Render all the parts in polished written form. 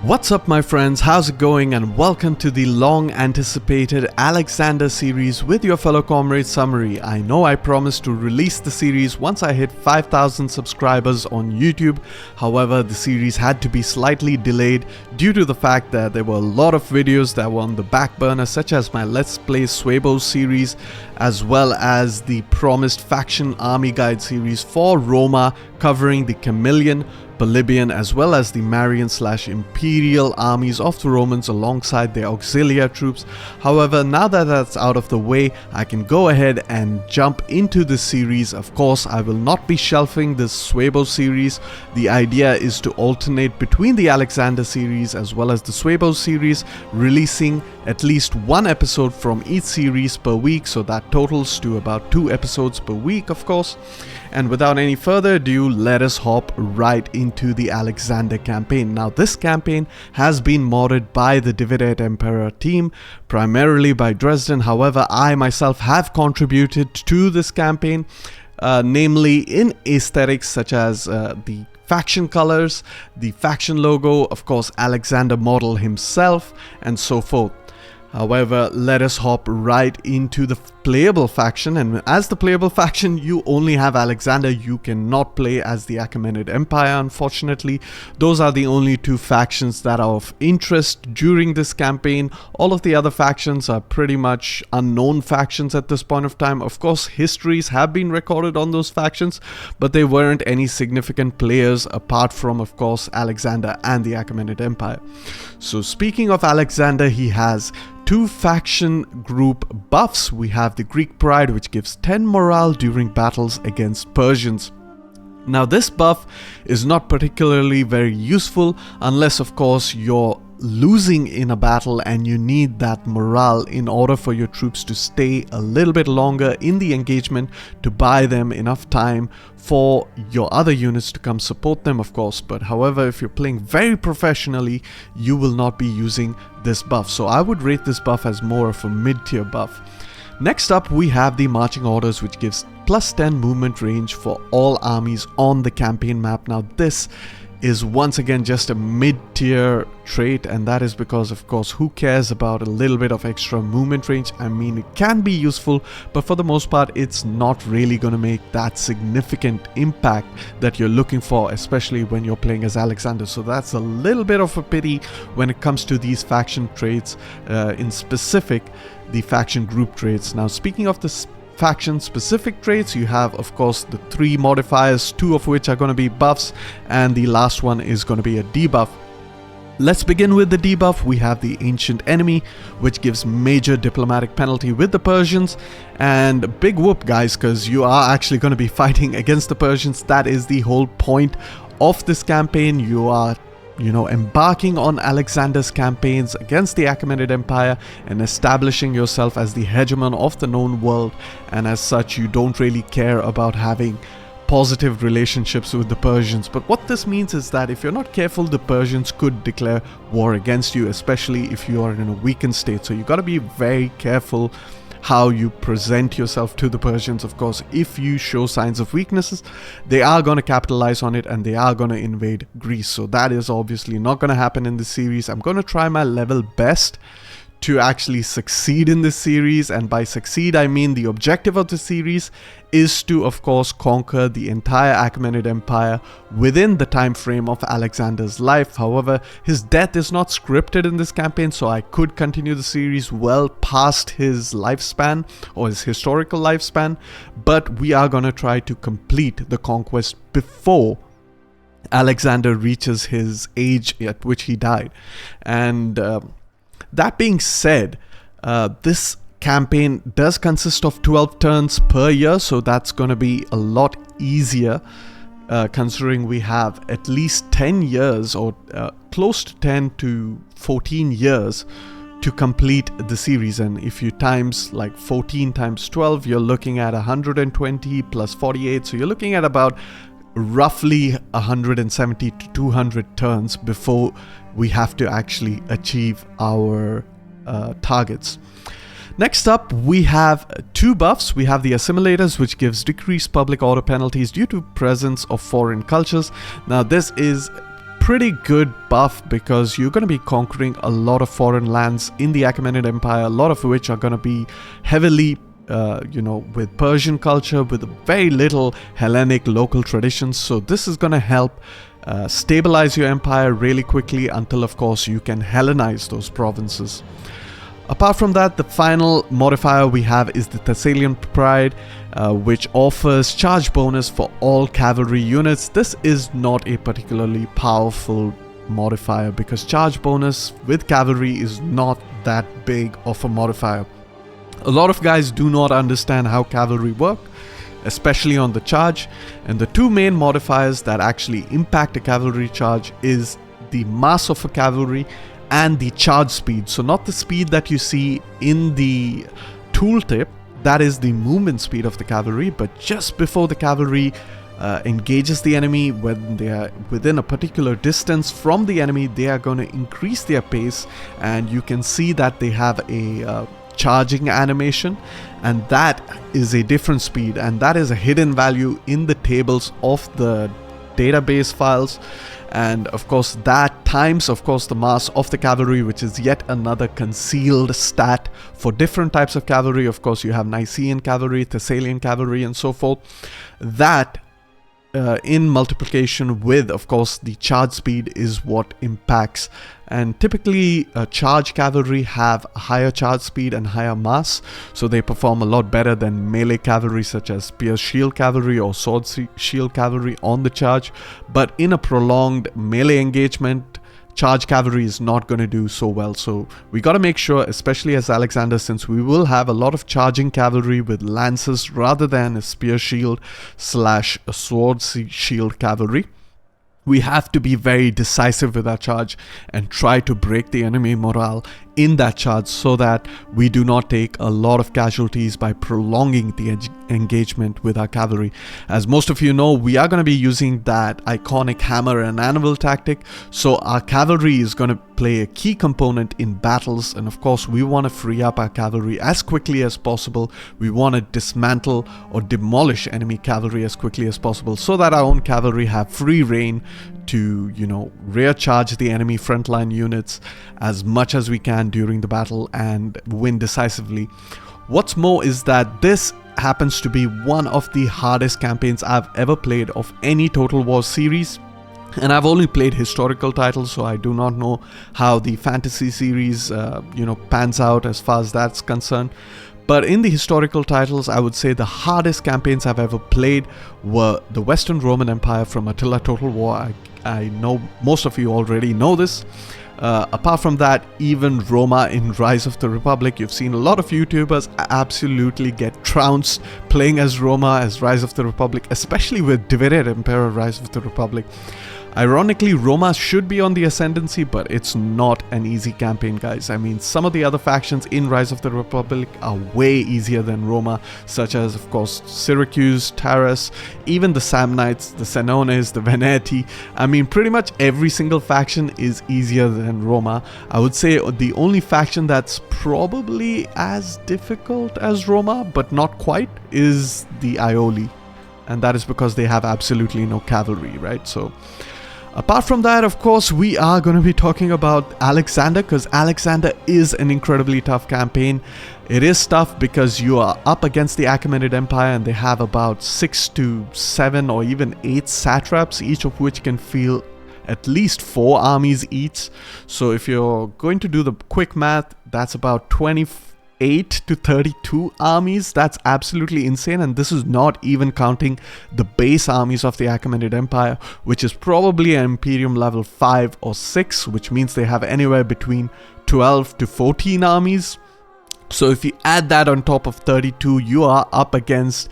What's up my friends, how's it going, and welcome to the long anticipated Alexander series with your fellow comrade Summary. I know I promised to release the series once I hit 5,000 subscribers on YouTube. However, the series had to be slightly delayed due to the fact that there were a lot of videos that were on the back burner, such as my Let's Play Swebo series, as well as the promised faction army guide series for Roma, covering the Chameleon, Polybian, as well as the Marian/Imperial armies of the Romans alongside their auxiliary troops. However, now that that's out of the way, I can go ahead and jump into this series. Of course, I will not be shelving this Swebo series. The idea is to alternate between the Alexander series as well as the Swebo series, releasing at least one episode from each series per week, so that totals to about 2 episodes per week, of course. And without any further ado, let us hop right into the Alexander campaign. Now, this campaign has been modded by the Divided Impera team, primarily by Dresden. However, I myself have contributed to this campaign, namely in aesthetics such as the faction colors, the faction logo, of course, Alexander model himself, and so forth. However, let us hop right into the playable faction, and as the playable faction, you only have Alexander. You cannot play as the Achaemenid Empire, unfortunately. Those are the only 2 factions that are of interest during this campaign. All of the other factions are pretty much unknown factions at this point of time. Of course, histories have been recorded on those factions, but they weren't any significant players apart from, of course, Alexander and the Achaemenid Empire. So speaking of Alexander, he has 2 faction group buffs. We have the Greek Pride, which gives 10 morale during battles against Persians. Now, this buff is not particularly very useful unless, of course, you're losing in a battle and you need that morale in order for your troops to stay a little bit longer in the engagement, to buy them enough time for your other units to come support them, of course. But however, if you're playing very professionally, you will not be using this buff. So I would rate this buff as more of a mid-tier buff. Next up, we have the Marching Orders, which gives plus 10 movement range for all armies on the campaign map. Now, this is once again just a mid-tier trait, and that is because, of course, who cares about a little bit of extra movement range? I mean, it can be useful, but for the most part, it's not really going to make that significant impact that you're looking for, especially when you're playing as Alexander. So that's a little bit of a pity when it comes to these faction traits, in specific, the faction group traits. Now, speaking of the faction specific traits, you have, of course, the 3 modifiers, 2 of which are going to be buffs, and the last one is going to be a debuff. Let's begin with the debuff. We have the Ancient Enemy, which gives major diplomatic penalty with the Persians, and big whoop, guys, because you are actually going to be fighting against the Persians. That is the whole point of this campaign. You are embarking on Alexander's campaigns against the Achaemenid Empire and establishing yourself as the hegemon of the known world, and as such, you don't really care about having positive relationships with the Persians. But what this means is that if you're not careful, the Persians could declare war against you, especially if you are in a weakened state. So you got to be very careful how you present yourself to the Persians. Of course, if you show signs of weaknesses, they are going to capitalize on it and they are going to invade Greece. So that is obviously not going to happen in this series. I'm going to try my level best to actually succeed in this series, and by succeed I mean the objective of the series is to, of course, conquer the entire Achaemenid Empire within the time frame of Alexander's life. However, his death is not scripted in this campaign, so I could continue the series well past his lifespan or his historical lifespan, but we are going to try to complete the conquest before Alexander reaches his age at which he died. And that being said, this campaign does consist of 12 turns per year, so that's going to be a lot easier considering we have at least 10 years or close to 10 to 14 years to complete the series. And if you times like 14 times 12, you're looking at 120 plus 48, so you're looking at about roughly 170 to 200 turns before we have to actually achieve our targets. Next up, we have 2 buffs. We have the Assimilators, which gives decreased public order penalties due to presence of foreign cultures. Now, this is pretty good buff because you're going to be conquering a lot of foreign lands in the Achaemenid Empire, a lot of which are going to be heavily with Persian culture, with very little Hellenic local traditions. So this is going to help stabilize your empire really quickly until, of course, you can Hellenize those provinces. Apart from that, the final modifier we have is the Thessalian Pride, which offers charge bonus for all cavalry units. This is not a particularly powerful modifier because charge bonus with cavalry is not that big of a modifier. A lot of guys do not understand how cavalry work, especially on the charge, and the two main modifiers that actually impact a cavalry charge is the mass of a cavalry and the charge speed. So not the speed that you see in the tooltip, that is the movement speed of the cavalry, but just before the cavalry engages the enemy, when they are within a particular distance from the enemy, they are going to increase their pace, and you can see that they have a charging animation, and that is a different speed, and that is a hidden value in the tables of the database files. And of course that times the mass of the cavalry, which is yet another concealed stat for different types of cavalry. Of course you have Nicaean cavalry, Thessalian cavalry, and so forth. That in multiplication with, of course, the charge speed is what impacts. And typically charge cavalry have higher charge speed and higher mass, so they perform a lot better than melee cavalry such as spear shield cavalry or sword shield cavalry on the charge. But in a prolonged melee engagement, charge cavalry is not going to do so well. So we got to make sure, especially as Alexander, since we will have a lot of charging cavalry with lances rather than a spear shield slash a sword shield cavalry, we have to be very decisive with our charge and try to break the enemy morale in that charge so that we do not take a lot of casualties by prolonging the engagement with our cavalry. As most of you know, we are going to be using that iconic hammer and anvil tactic, so our cavalry is going to play a key component in battles, and of course we want to free up our cavalry as quickly as possible. We want to dismantle or demolish enemy cavalry as quickly as possible so that our own cavalry have free reign to, rear charge the enemy frontline units as much as we can during the battle and win decisively. What's more is that this happens to be one of the hardest campaigns I've ever played of any Total War series. And I've only played historical titles, so I do not know how the fantasy series, pans out as far as that's concerned. But in the historical titles, I would say the hardest campaigns I've ever played were the Western Roman Empire from Attila Total War. I know most of you already know this. Apart from that, even Roma in Rise of the Republic. You've seen a lot of YouTubers absolutely get trounced playing as Roma, as Rise of the Republic, especially with Divided Impera Rise of the Republic. Ironically, Roma should be on the ascendancy, but it's not an easy campaign, guys. I mean, some of the other factions in Rise of the Republic are way easier than Roma, such as, of course, Syracuse, Taras, even the Samnites, the Senones, the Veneti. I mean, pretty much every single faction is easier than Roma. I would say the only faction that's probably as difficult as Roma, but not quite, is the Aioli. And that is because they have absolutely no cavalry, right? So apart from that, of course, we are going to be talking about Alexander, because Alexander is an incredibly tough campaign. It is tough because you are up against the Achaemenid Empire, and they have about 6 to 7 or even 8 satraps, each of which can field at least 4 armies each. So if you're going to do the quick math, that's about 28 to 32 armies. That's absolutely insane, and this is not even counting the base armies of the Achaemenid Empire, which is probably an Imperium level 5 or 6, which means they have anywhere between 12 to 14 armies. So if you add that on top of 32, you are up against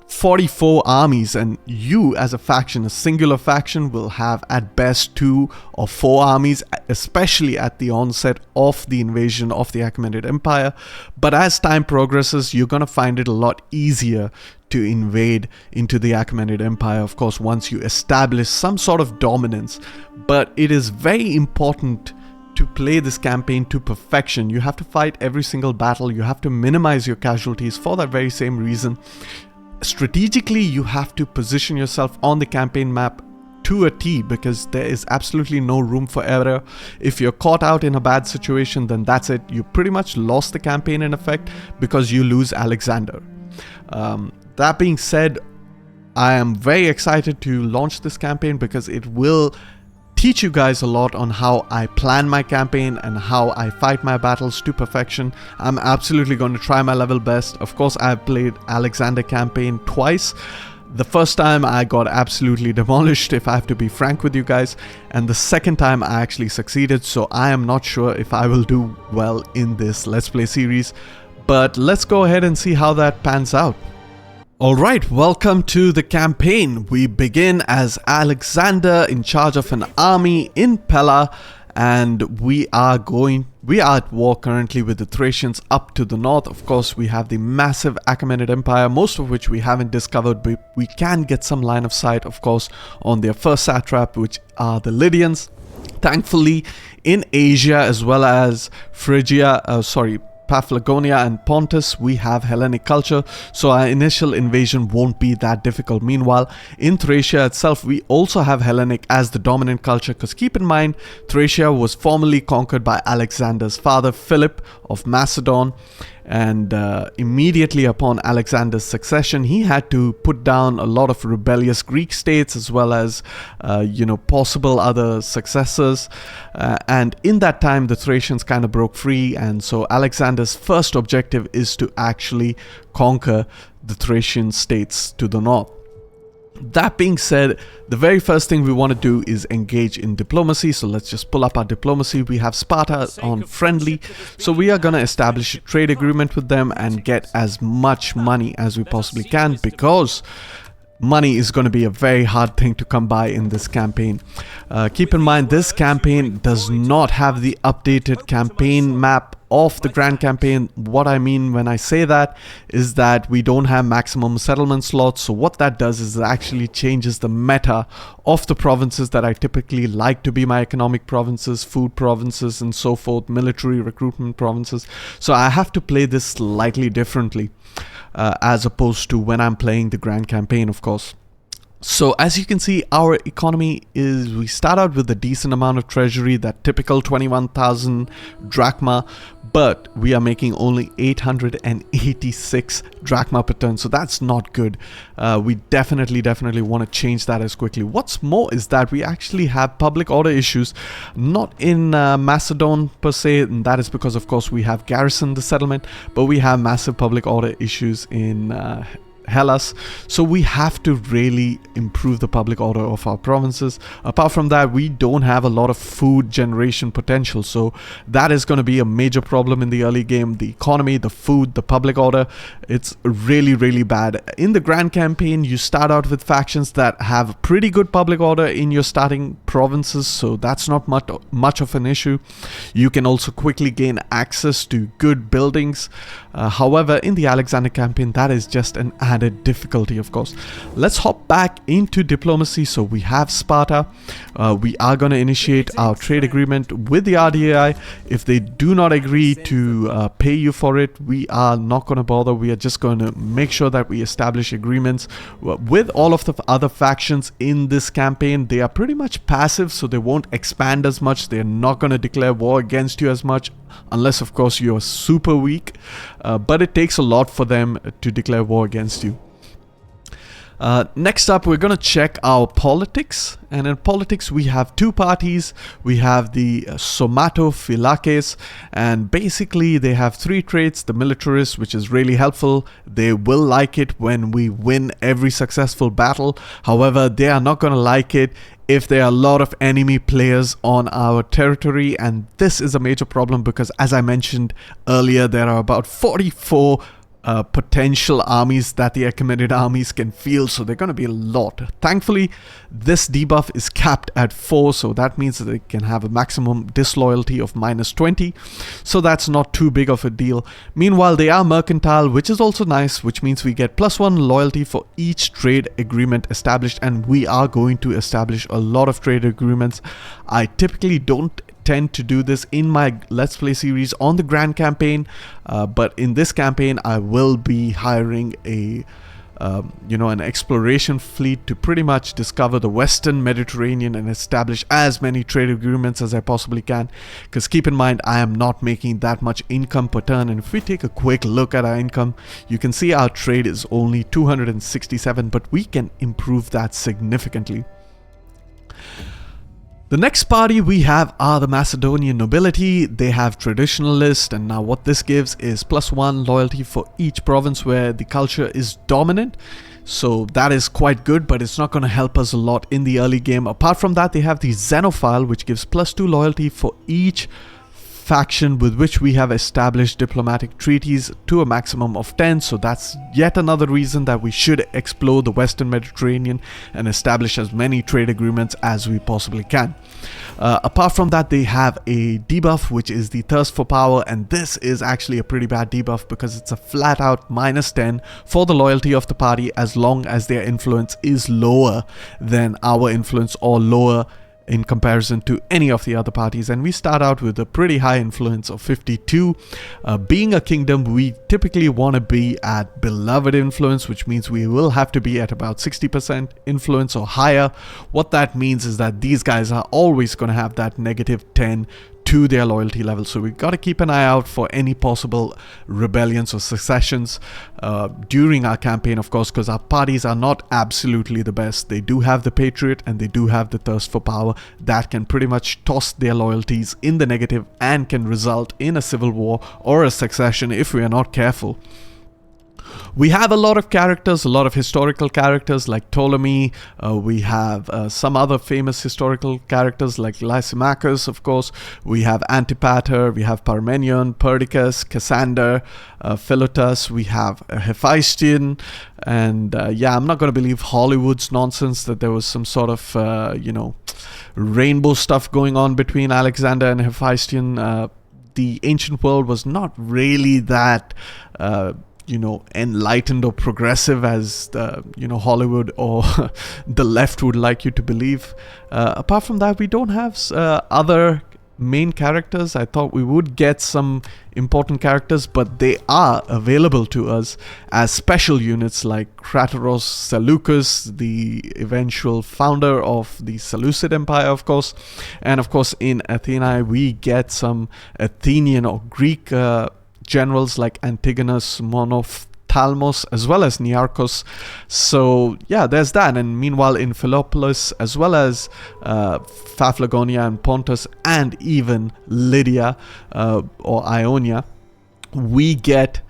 44 armies, and you as a faction, a singular faction, will have at best 2 or 4 armies, especially at the onset of the invasion of the Achaemenid Empire. But as time progresses, you're going to find it a lot easier to invade into the Achaemenid Empire, of course, once you establish some sort of dominance. But it is very important to play this campaign to perfection. You have to fight every single battle. You have to minimize your casualties for that very same reason. Strategically, you have to position yourself on the campaign map to a T, because there is absolutely no room for error. If you're caught out in a bad situation, then that's it. You pretty much lost the campaign in effect, because you lose Alexander. That being said, I am very excited to launch this campaign, because it will teach you guys a lot on how I plan my campaign and how I fight my battles to perfection. I'm absolutely going to try my level best. Of course, I've played Alexander campaign twice. The first time I got absolutely demolished, if I have to be frank with you guys, and the second time I actually succeeded, so I am not sure if I will do well in this Let's Play series, but let's go ahead and see how that pans out. Alright, welcome to the campaign. We begin as Alexander in charge of an army in Pella, and we are at war currently with the Thracians up to the north. Of course, we have the massive Achaemenid Empire, most of which we haven't discovered, but we can get some line of sight, of course, on their first satrap, which are the Lydians. Thankfully, in Asia as well as Paphlagonia and Pontus, we have Hellenic culture, so our initial invasion won't be that difficult. Meanwhile, in Thracia itself, we also have Hellenic as the dominant culture, because keep in mind, Thracia was formerly conquered by Alexander's father, Philip of Macedon, and immediately upon Alexander's succession, he had to put down a lot of rebellious Greek states as well as possible other successors, and in that time the Thracians kind of broke free, and so Alexander's first objective is to actually conquer the Thracian states to the north. That being said, the very first thing we want to do is engage in diplomacy. So let's just pull up our diplomacy. We have Sparta on friendly, so we are going to establish a trade agreement with them and get as much money as we possibly can, because money is going to be a very hard thing to come by in this campaign. Keep in mind, this campaign does not have the updated campaign map of the grand campaign. What I mean when I say that is that we don't have maximum settlement slots. So what that does is it actually changes the meta of the provinces that I typically like to be my economic provinces, food provinces, and so forth, military recruitment provinces. So I have to play this slightly differently as opposed to when I'm playing the grand campaign, of course. So as you can see, our economy is, we start out with a decent amount of treasury, that typical 21,000 drachma, but we are making only 886 drachma per turn, so that's not good. We definitely want to change that as quickly. What's more is that we actually have public order issues, not in Macedon per se, and that is because of course we have Garrison, the settlement, but we have massive public order issues in Hellas, so we have to really improve the public order of our provinces. Apart from that, we don't have a lot of food generation potential, so that is going to be a major problem in the early game. The economy, the food, the public order, it's really bad. In the grand campaign, you start out with factions that have pretty good public order in your starting provinces, so that's not much of an issue. You can also quickly gain access to good buildings. However, in the Alexander campaign, that is just an added difficulty, of course. Let's hop back into diplomacy. So we have Sparta. We are going to initiate our trade agreement with the RDAI. If they do not agree to pay you for it, we are not going to bother. We are just going to make sure that we establish agreements with all of the other factions in this campaign. They are pretty much passive, so they won't expand as much. They're not going to declare war against you as much, unless of course you're super weak, but it takes a lot for them to declare war against you. Next up, we're going to check our politics, and in politics we have two parties. We have the Somatophylakes, and basically they have three traits. The militarist, which is really helpful. They will like it when we win every successful battle. However, they are not going to like it if there are a lot of enemy players on our territory, and this is a major problem because, as I mentioned earlier, there are about 44 potential armies that the Achaemenid armies can field, so they're going to be a lot. Thankfully, this debuff is capped at 4, so that means that they can have a maximum disloyalty of -20, so that's not too big of a deal. Meanwhile, they are mercantile, which is also nice, which means we get +1 loyalty for each trade agreement established, and we are going to establish a lot of trade agreements. I typically don't tend to do this in my Let's Play series on the Grand Campaign, but in this campaign I will be hiring a an exploration fleet to pretty much discover the Western Mediterranean and establish as many trade agreements as I possibly can. Because keep in mind, I am not making that much income per turn, and if we take a quick look at our income, you can see our trade is only 267, but we can improve that significantly. The next party we have are the Macedonian nobility. They have traditionalist, and now what this gives is +1 loyalty for each province where the culture is dominant. So that is quite good, but it's not going to help us a lot in the early game. Apart from that, they have the Xenophile, which gives +2 loyalty for each faction with which we have established diplomatic treaties to a maximum of 10. So that's yet another reason that we should explore the Western Mediterranean and establish as many trade agreements as we possibly can. Apart from that, they have a debuff, which is the Thirst for Power, and this is actually a pretty bad debuff because it's a flat out -10 for the loyalty of the party as long as their influence is lower than our influence or lower in comparison to any of the other parties. And we start out with a pretty high influence of 52. Being a kingdom, we typically want to be at beloved influence, which means we will have to be at about 60% influence or higher. What that means is that these guys are always going to have that -10 to their loyalty level. So we've got to keep an eye out for any possible rebellions or secessions during our campaign, of course, because our parties are not absolutely the best. They do have the Patriot and they do have the Thirst for Power that can pretty much toss their loyalties in the negative and can result in a civil war or a secession if we are not careful. We have a lot of characters, a lot of historical characters like Ptolemy. We have some other famous historical characters like Lysimachus, of course. We have Antipater, we have Parmenion, Perdiccas, Cassander, Philotas. We have Hephaestion. And I'm not going to believe Hollywood's nonsense that there was some sort of, rainbow stuff going on between Alexander and Hephaestion. The ancient world was not really that enlightened or progressive as Hollywood or the left would like you to believe. Apart from that, we don't have other main characters. I thought we would get some important characters, but they are available to us as special units like Crateros Seleucus, the eventual founder of the Seleucid Empire, of course. And of course, in Athena, we get some Athenian or Greek generals like Antigonus, Monophthalmos, as well as Nearchus. So yeah, there's that. And meanwhile in Philoppolis, as well as Paphlagonia and Pontus, and even Lydia or Ionia, we get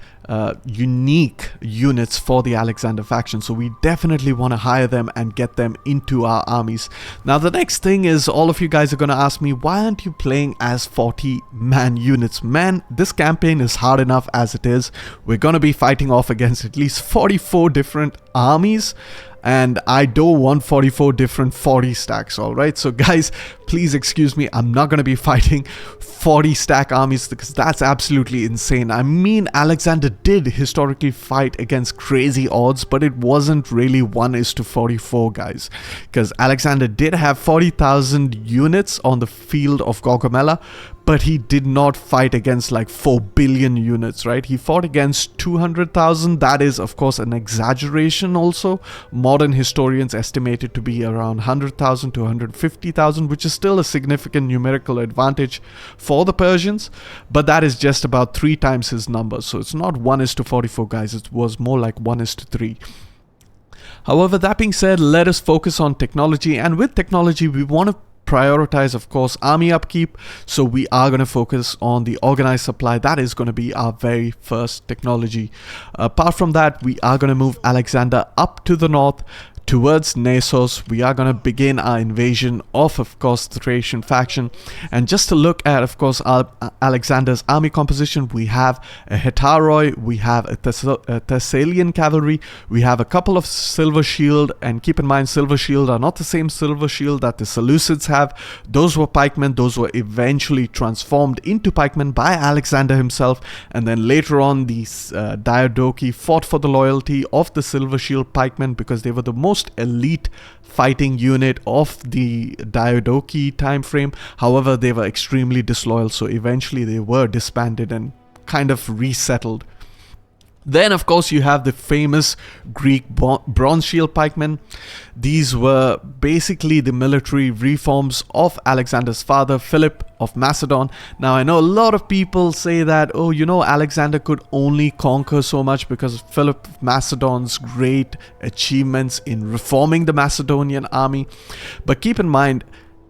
unique units for the Alexander faction. So we definitely want to hire them and get them into our armies. Now the next thing is, all of you guys are going to ask me, why aren't you playing as 40-man units? Man, this campaign is hard enough as it is. We're going to be fighting off against at least 44 different armies, and I don't want 44 different 40 stacks, alright? So guys, please excuse me, I'm not going to be fighting 40 stack armies because that's absolutely insane. I mean, Alexander did historically fight against crazy odds, but it wasn't really 1:44, guys. Because Alexander did have 40,000 units on the field of Gaugamela, but he did not fight against like 4 billion units, right? He fought against 200,000. That is, of course, an exaggeration also. Modern historians estimate it to be around 100,000 to 150,000, which is still a significant numerical advantage for the Persians, but that is just about 3 times his number. So it's not 1:44, guys. It was more like 1:3. However, that being said, let us focus on technology, and with technology, we want to prioritize, of course, army upkeep. So we are going to focus on the organized supply. That is going to be our very first technology. Apart from that, we are going to move Alexander up to the north towards Naissos. We are going to begin our invasion of course, the Thracian faction. And just to look at, of course, Alexander's army composition, we have a Hetaroi, we have a Thessalian cavalry, we have a couple of Silver Shield, and keep in mind, Silver Shield are not the same Silver Shield that the Seleucids have. Those were pikemen. Those were eventually transformed into pikemen by Alexander himself, and then later on, these Diadochi fought for the loyalty of the Silver Shield pikemen because they were the most elite fighting unit of the Diadochi time frame. However, they were extremely disloyal, so eventually they were disbanded and kind of resettled. Then, of course, you have the famous Greek bronze shield pikemen. These were basically the military reforms of Alexander's father, Philip of Macedon. Now, I know a lot of people say that, oh, Alexander could only conquer so much because of Philip of Macedon's great achievements in reforming the Macedonian army. But keep in mind,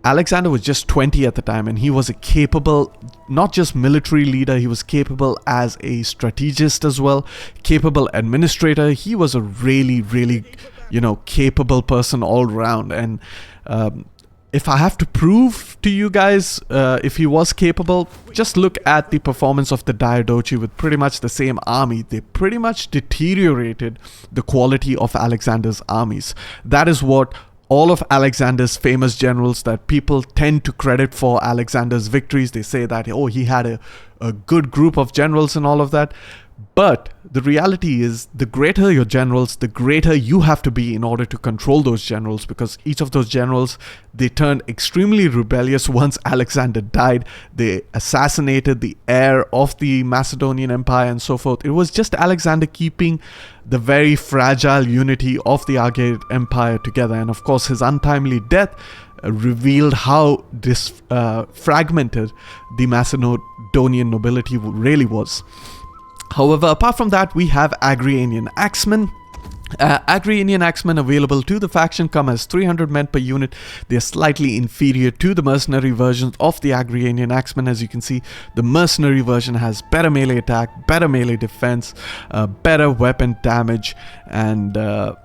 Alexander was just 20 at the time, and he was a capable, not just military leader, he was capable as a strategist as well, capable administrator. He was a really, really, capable person all around. And if I have to prove to you guys if he was capable, just look at the performance of the Diadochi with pretty much the same army. They pretty much deteriorated the quality of Alexander's armies. That is what all of Alexander's famous generals that people tend to credit for Alexander's victories. They say that, oh, he had a good group of generals and all of that. But the reality is, the greater your generals, the greater you have to be in order to control those generals, because each of those generals, they turned extremely rebellious once Alexander died. They assassinated the heir of the Macedonian Empire and so forth. It was just Alexander keeping the very fragile unity of the Argead Empire together. And of course, his untimely death revealed how fragmented the Macedonian nobility really was. However, apart from that, we have Agrianian axemen. Agrianian axemen available to the faction come as 300 men per unit. They are slightly inferior to the mercenary versions of the Agrianian axemen. As you can see, the mercenary version has better melee attack, better melee defense, better weapon damage, and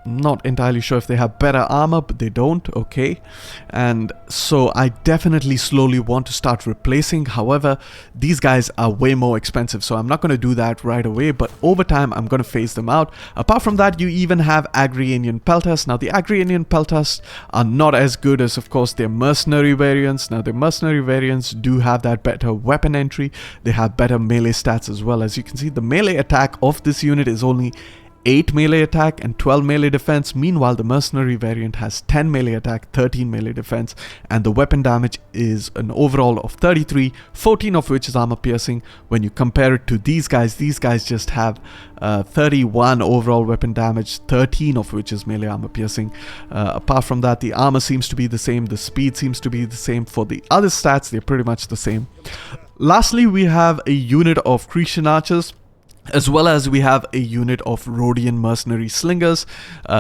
not entirely sure if they have better armor, but they don't. Okay, and so I definitely slowly want to start replacing. However, these guys are way more expensive, so I'm not going to do that right away, but over time I'm going to phase them out. Apart from that, you even have Agrianian peltas. Now, the Agrianian peltas are not as good as, of course, their mercenary variants. Now, the mercenary variants do have that better weapon entry. They have better melee stats as well. As you can see, the melee attack of this unit is only 8 melee attack and 12 melee defense. Meanwhile, the mercenary variant has 10 melee attack, 13 melee defense, and the weapon damage is an overall of 33, 14 of which is armor piercing. When you compare it to these guys just have 31 overall weapon damage, 13 of which is melee armor piercing. Apart from that, the armor seems to be the same, the speed seems to be the same. For the other stats, they're pretty much the same. Lastly, we have a unit of Cretan archers, as well as we have a unit of Rhodian mercenary slingers.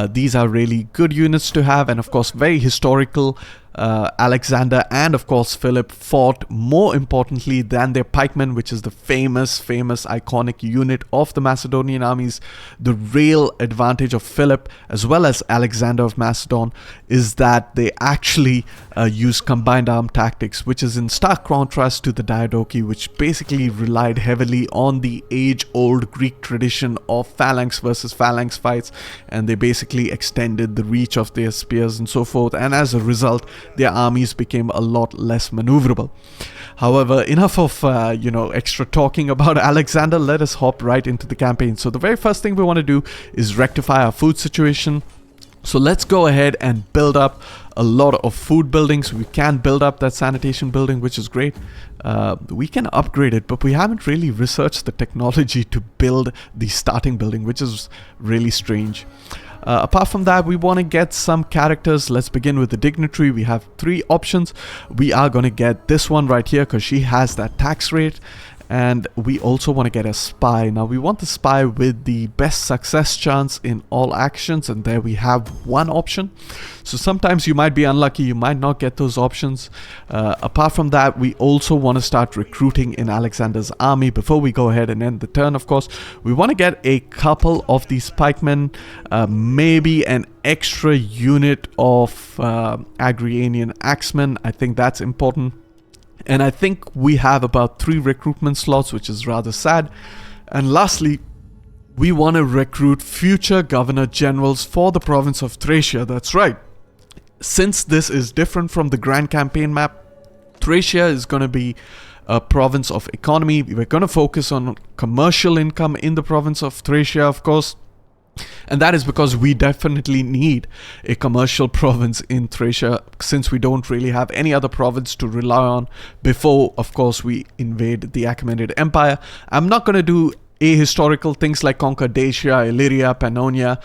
These are really good units to have, and of course very historical. Alexander and of course Philip fought more importantly than their pikemen, which is the famous iconic unit of the Macedonian armies. The real advantage of Philip as well as Alexander of Macedon is that they actually use combined arm tactics, which is in stark contrast to the Diadochi, which basically relied heavily on the age-old Greek tradition of phalanx versus phalanx fights, and they basically extended the reach of their spears and so forth, and as a result their armies became a lot less maneuverable. However, enough of extra talking about Alexander. Let us hop right into the campaign. So the very first thing we want to do is rectify our food situation. So let's go ahead and build up a lot of food buildings. We can build up that sanitation building, which is great. We can upgrade it, but we haven't really researched the technology to build the starting building, which is really strange. Apart from that, we want to get some characters. Let's begin with the dignitary. We have 3 options. We are going to get this one right here because she has that tax rate. And we also want to get a spy. Now we want the spy with the best success chance in all actions, and there we have one option. So sometimes you might be unlucky, you might not get those options. Apart from that, we also want to start recruiting in Alexander's army. Before we go ahead and end the turn, of course, we want to get a couple of these pikemen, maybe an extra unit of Agrianian axemen. I think that's important. And I think we have about 3 recruitment slots, which is rather sad. And lastly, we want to recruit future governor generals for the province of Thracia. That's right. Since this is different from the grand campaign map, Thracia is going to be a province of economy. We're going to focus on commercial income in the province of Thracia, of course. And that is because we definitely need a commercial province in Thracia, since we don't really have any other province to rely on before, of course, we invade the Achaemenid Empire. I'm not going to do ahistorical things like conquer Dacia, Illyria, Pannonia.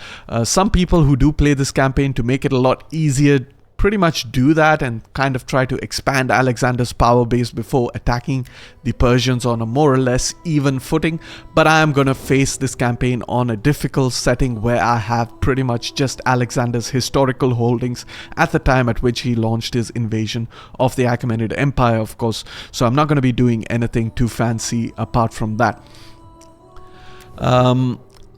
Some people who do play this campaign to make it a lot easier pretty much do that and kind of try to expand Alexander's power base before attacking the Persians on a more or less even footing. But I am going to face this campaign on a difficult setting where I have pretty much just Alexander's historical holdings at the time at which he launched his invasion of the Achaemenid Empire, of course. So I'm not going to be doing anything too fancy apart from that.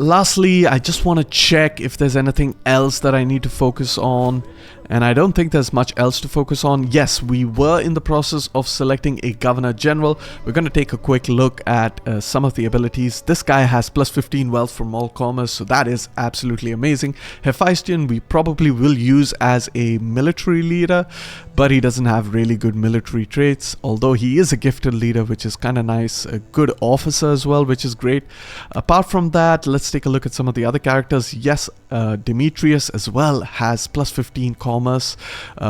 Lastly, I just want to check if there's anything else that I need to focus on, and I don't think there's much else to focus on. Yes, we were in the process of selecting a Governor General. We're going to take a quick look at some of the abilities. This guy has plus 15 wealth from all commerce, so that is absolutely amazing. Hephaestion we probably will use as a military leader, but he doesn't have really good military traits, although he is a gifted leader, which is kind of nice. A good officer as well, which is great. Apart from that, let's take a look at some of the other characters. Yes, Demetrius as well has plus 15 commerce,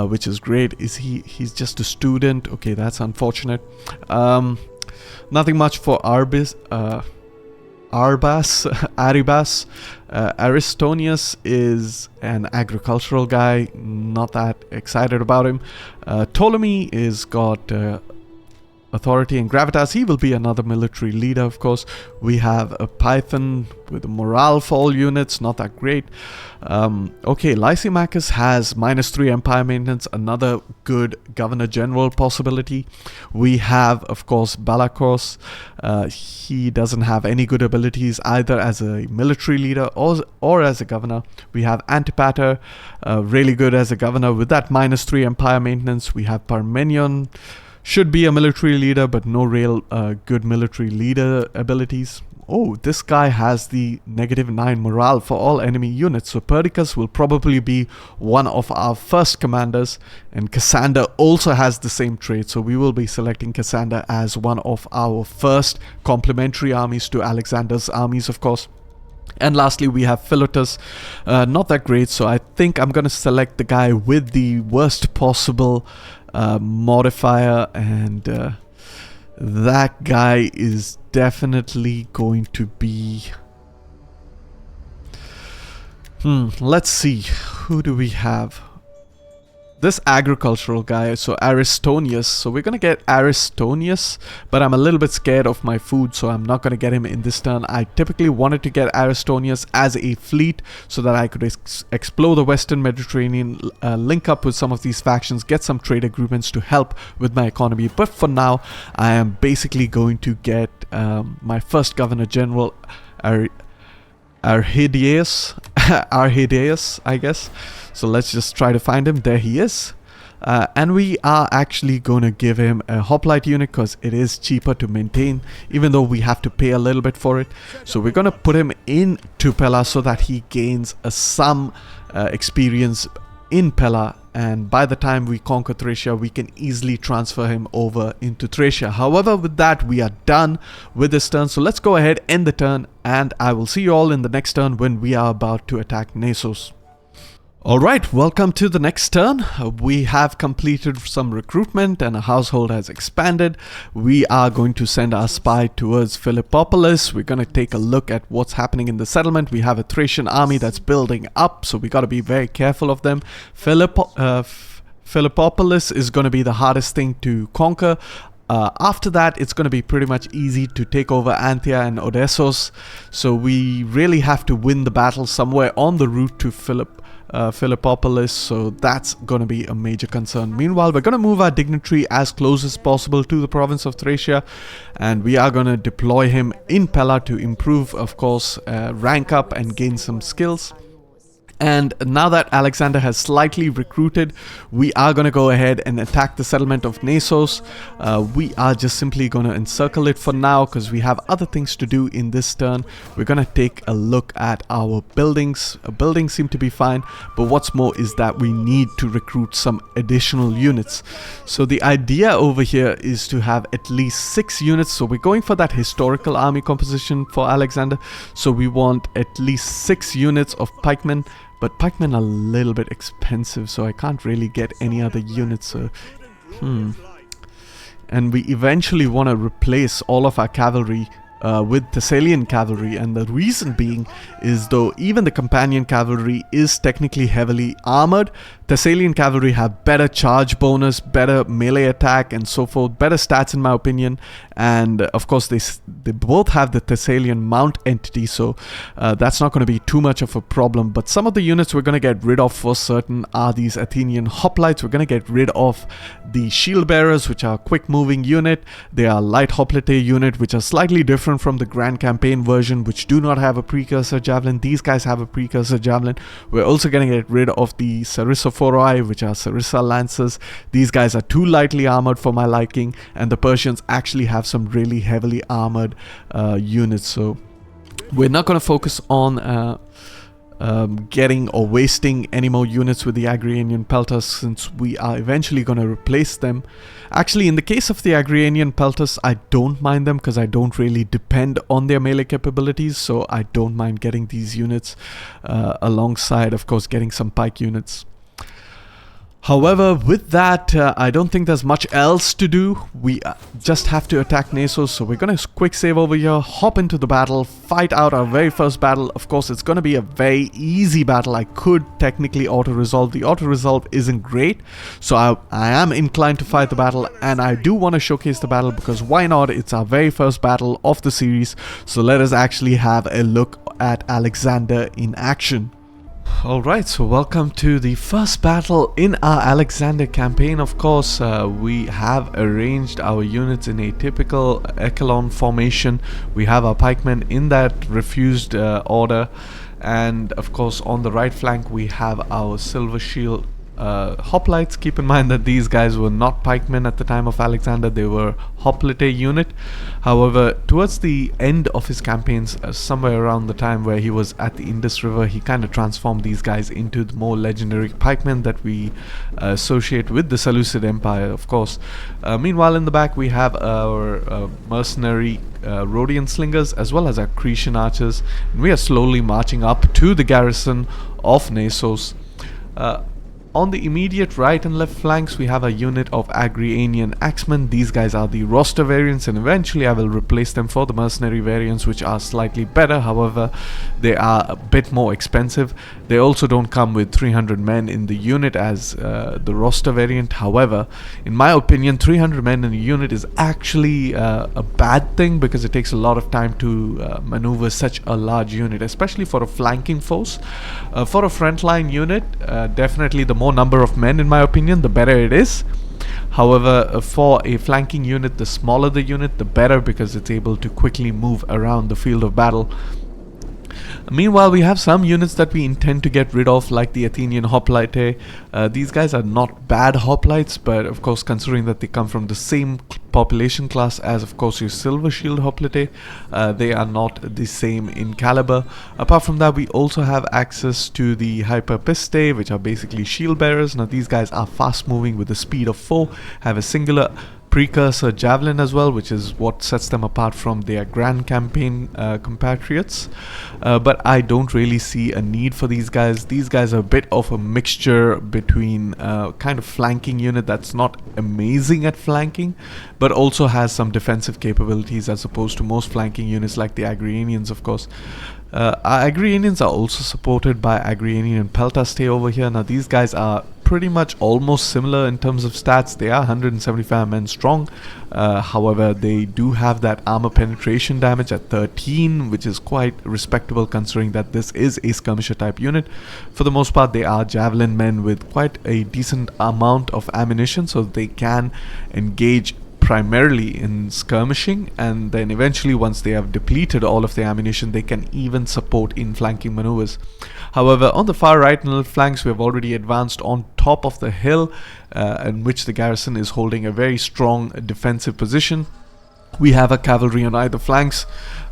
which is great. He's just a student? Okay, that's unfortunate. Nothing much for Aribas. Aristonius is an agricultural guy, not that excited about him. Ptolemy is got authority and gravitas. He will be another military leader, of course. We have a Python with a morale for all units, not that great. Okay, Lysimachus has -3 empire maintenance, another good governor general possibility. We have, of course, Balakos. He doesn't have any good abilities either as a military leader or as a governor. We have Antipater, really good as a governor with that -3 empire maintenance. We have Parmenion, should be a military leader, but no real good military leader abilities. Oh, this guy has the -9 morale for all enemy units. So Perdiccas will probably be one of our first commanders. And Cassander also has the same trait. So we will be selecting Cassander as one of our first complementary armies to Alexander's armies, of course. And lastly, we have Philotas. Not that great. So I think I'm going to select the guy with the worst possible modifier, and that guy is definitely going to be let's see, who do we have? This agricultural guy, so Aristonius. So we're gonna get Aristonius, but I'm a little bit scared of my food, so I'm not gonna get him in this turn. I typically wanted to get Aristonius as a fleet so that I could explore the Western Mediterranean, link up with some of these factions, get some trade agreements to help with my economy. But for now, I am basically going to get my first Governor General, Arrhidaeus, I guess. So let's just try to find him. There he is. And we are actually going to give him a hoplite unit because it is cheaper to maintain, even though we have to pay a little bit for it. So we're going to put him into Pella so that he gains some experience in Pella, and by the time we conquer Thracia, we can easily transfer him over into Thracia. However, with that, we are done with this turn. So let's go ahead, end the turn, and I will see you all in the next turn when we are about to attack Naxos. Alright, welcome to the next turn. We have completed some recruitment and a household has expanded. We are going to send our spy towards Philippopolis. We're going to take a look at what's happening in the settlement. We have a Thracian army that's building up, so we got to be very careful of them. Philippopolis is going to be the hardest thing to conquer. After that, it's going to be pretty much easy to take over Anthea and Odessos. So we really have to win the battle somewhere on the route to Philippopolis, so that's going to be a major concern. Meanwhile, we're going to move our dignitary as close as possible to the province of Thracia, and we are going to deploy him in Pella to improve, of course, rank up and gain some skills. And now that Alexander has slightly recruited, we are going to go ahead and attack the settlement of Naxos. We are just simply going to encircle it for now because we have other things to do in this turn. We're going to take a look at our buildings. Buildings seem to be fine, but what's more is that we need to recruit some additional units. So the idea over here is to have at least 6 units. So we're going for that historical army composition for Alexander. So we want at least 6 units of pikemen. But pikemen are a little bit expensive, so I can't really get any other units. So, And we eventually want to replace all of our cavalry with Thessalian cavalry, and the reason being is though even the companion cavalry is technically heavily armored, Thessalian cavalry have better charge bonus, better melee attack and so forth, better stats in my opinion, and of course they both have the Thessalian mount entity, so that's not going to be too much of a problem. But some of the units we're going to get rid of for certain are these Athenian hoplites. We're going to get rid of the shield bearers, which are a quick moving unit. They are light hoplite unit, which are slightly different from the Grand Campaign version, which do not have a precursor javelin. These guys have a precursor javelin. We're also going to get rid of the Sarissophoroi, which are Sarissa lancers. These guys are too lightly armored for my liking, and the Persians actually have some really heavily armored units. So we're not going to focus on getting or wasting any more units with the Agrianian Peltas, since we are eventually going to replace them. Actually, in the case of the Agrianian Peltas, I don't mind them because I don't really depend on their melee capabilities, so I don't mind getting these units alongside, of course, getting some pike units. However, with that, I don't think there's much else to do. We just have to attack Nasos, so we're going to quick save over here, hop into the battle, fight out our very first battle. Of course, it's going to be a very easy battle. I could technically auto-resolve. The auto-resolve isn't great, so I am inclined to fight the battle, and I do want to showcase the battle because why not? It's our very first battle of the series, so let us actually have a look at Alexander in action. Alright, so welcome to the first battle in our Alexander campaign. Of course, we have arranged our units in a typical echelon formation. We have our pikemen in that refused order, and of course on the right flank we have our silver shield hoplites. Keep in mind that these guys were not pikemen at the time of Alexander, they were hoplite unit. However, towards the end of his campaigns, somewhere around the time where he was at the Indus River, he kind of transformed these guys into the more legendary pikemen that we associate with the Seleucid Empire, of course. Meanwhile, in the back we have our mercenary Rhodian slingers as well as our Cretan archers, and we are slowly marching up to the garrison of Nasos. On the immediate right and left flanks we have a unit of Agrianian axemen. These guys are the roster variants, and eventually I will replace them for the mercenary variants, which are slightly better. However, they are a bit more expensive. They also don't come with 300 men in the unit as the roster variant. However, in my opinion, 300 men in a unit is actually a bad thing, because it takes a lot of time to maneuver such a large unit, especially for a flanking force. For a frontline unit, definitely the more number of men, in my opinion, the better it is. However, for a flanking unit, the smaller the unit, the better, because it's able to quickly move around the field of battle. Meanwhile, we have some units that we intend to get rid of, like the Athenian hoplite. These guys are not bad hoplites, but of course, considering that they come from the same population class as, of course, your silver shield hoplite, they are not the same in caliber. Apart from that, we also have access to the hyperpiste, which are basically shield bearers. Now, these guys are fast moving with a speed of 4, have a singular precursor javelin as well, which is what sets them apart from their Grand Campaign compatriots. But I don't really see a need for these guys. These guys are a bit of a mixture between kind of flanking unit that's not amazing at flanking, but also has some defensive capabilities as opposed to most flanking units like the Agrianians, of course. Our Agrianians are also supported by Agrianian and Peltaste over here. Now, these guys are pretty much almost similar in terms of stats. They are 175 men strong. However, they do have that armor penetration damage at 13, which is quite respectable considering that this is a skirmisher type unit. For the most part, they are javelin men with quite a decent amount of ammunition, so they can engage primarily in skirmishing, and then eventually, once they have depleted all of their ammunition, they can even support in flanking maneuvers. However, on the far right and left flanks, we have already advanced on top of the hill in which the garrison is holding a very strong defensive position. We have a cavalry on either flanks.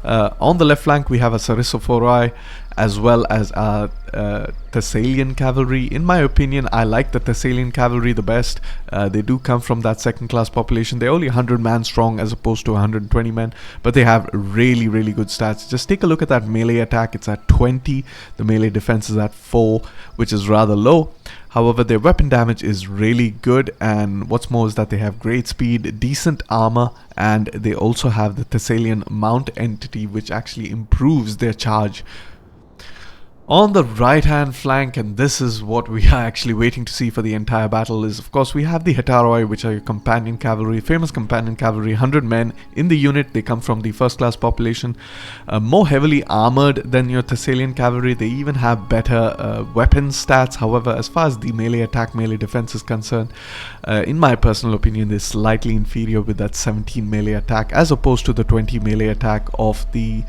On the left flank we have a Sarissophoroi, as well as our Thessalian cavalry. In my opinion, I like the Thessalian cavalry the best. They do come from that second class population. They're only 100 man strong as opposed to 120 men, but they have really, really good stats. Just take a look at that melee attack. It's at 20. The melee defense is at 4, which is rather low. However, their weapon damage is really good, and what's more is that they have great speed, decent armor, and they also have the Thessalian mount entity, which actually improves their charge. On the right hand flank, and this is what we are actually waiting to see for the entire battle, is of course we have the Hetaroi, which are your companion cavalry, famous companion cavalry, 100 men in the unit. They come from the first class population, more heavily armored than your Thessalian cavalry. They even have better weapon stats. However, as far as the melee attack, melee defense is concerned, in my personal opinion, they're slightly inferior with that 17 melee attack as opposed to the 20 melee attack of the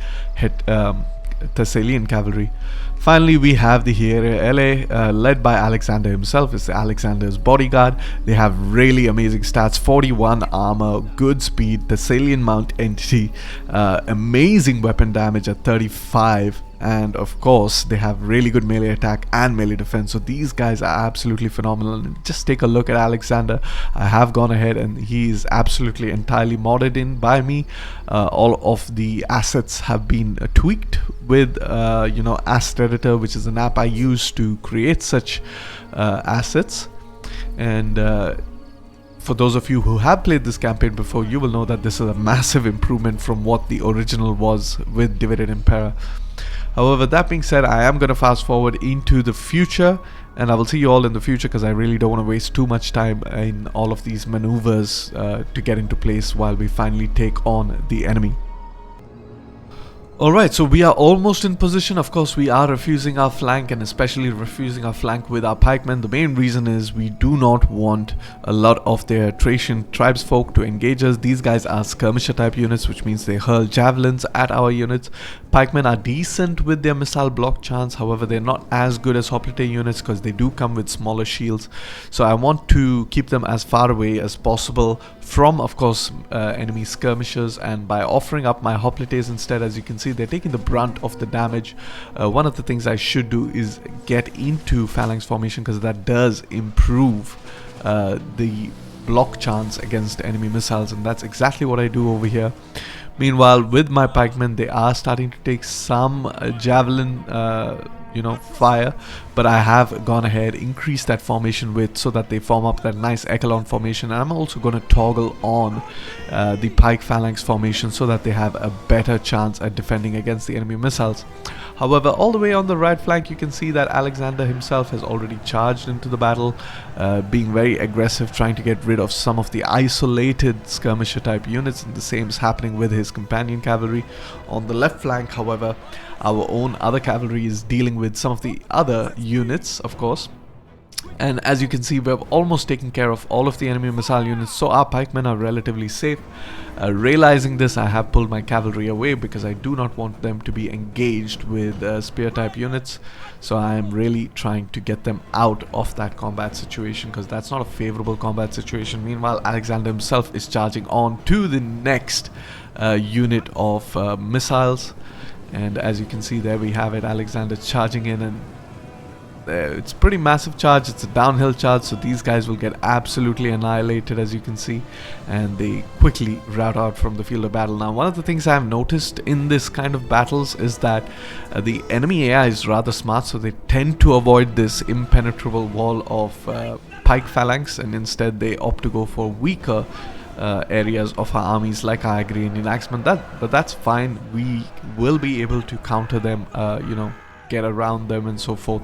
Thessalian cavalry. Finally, we have the Hiere LA, led by Alexander himself. It's Alexander's bodyguard. They have really amazing stats, 41 armor, good speed, Thessalian mount entity, amazing weapon damage at 35, and of course they have really good melee attack and melee defense. So these guys are absolutely phenomenal. And just take a look at Alexander. I have gone ahead and he's absolutely entirely modded in by me. All of the assets have been tweaked with Asset Editor, which is an app I use to create such assets. And for those of you who have played this campaign before, you will know that this is a massive improvement from what the original was with Divided Impera. However, that being said, I am going to fast forward into the future, and I will see you all in the future because I really don't want to waste too much time in all of these maneuvers to get into place while we finally take on the enemy. Alright, so we are almost in position. Of course, we are refusing our flank, and especially refusing our flank with our pikemen. The main reason is we do not want a lot of their Thracian tribesfolk to engage us. These guys are skirmisher type units, which means they hurl javelins at our units. Pikemen are decent with their missile block chance. However, they're not as good as hoplite units because they do come with smaller shields. So I want to keep them as far away as possible from, of course, enemy skirmishers, and by offering up my hoplites instead, as you can see, they're taking the brunt of the damage. One of the things I should do is get into phalanx formation because that does improve the block chance against enemy missiles, and that's exactly what I do over here. Meanwhile, with my pikemen, they are starting to take some javelin fire, but I have gone ahead, increased that formation width so that they form up that nice echelon formation. And I'm also going to toggle on the pike phalanx formation so that they have a better chance at defending against the enemy missiles. However, all the way on the right flank, you can see that Alexander himself has already charged into the battle, being very aggressive, trying to get rid of some of the isolated skirmisher type units, and the same is happening with his companion cavalry. On the left flank, however, our own other cavalry is dealing with some of the other units, of course. And as you can see, we've almost taken care of all of the enemy missile units, so our pikemen are relatively safe. Realizing this, I have pulled my cavalry away because I do not want them to be engaged with spear type units. So I am really trying to get them out of that combat situation because that's not a favorable combat situation. Meanwhile, Alexander himself is charging on to the next unit of missiles. And as you can see, there we have it, Alexander charging in, and it's pretty massive charge. It's a downhill charge, so these guys will get absolutely annihilated, as you can see, and they quickly rout out from the field of battle. Now, one of the things I've noticed in this kind of battles is that the enemy AI is rather smart, so they tend to avoid this impenetrable wall of pike phalanx, and instead they opt to go for weaker areas of our armies like our Agrarian Axemen. But that's fine. We will be able to counter them, get around them and so forth.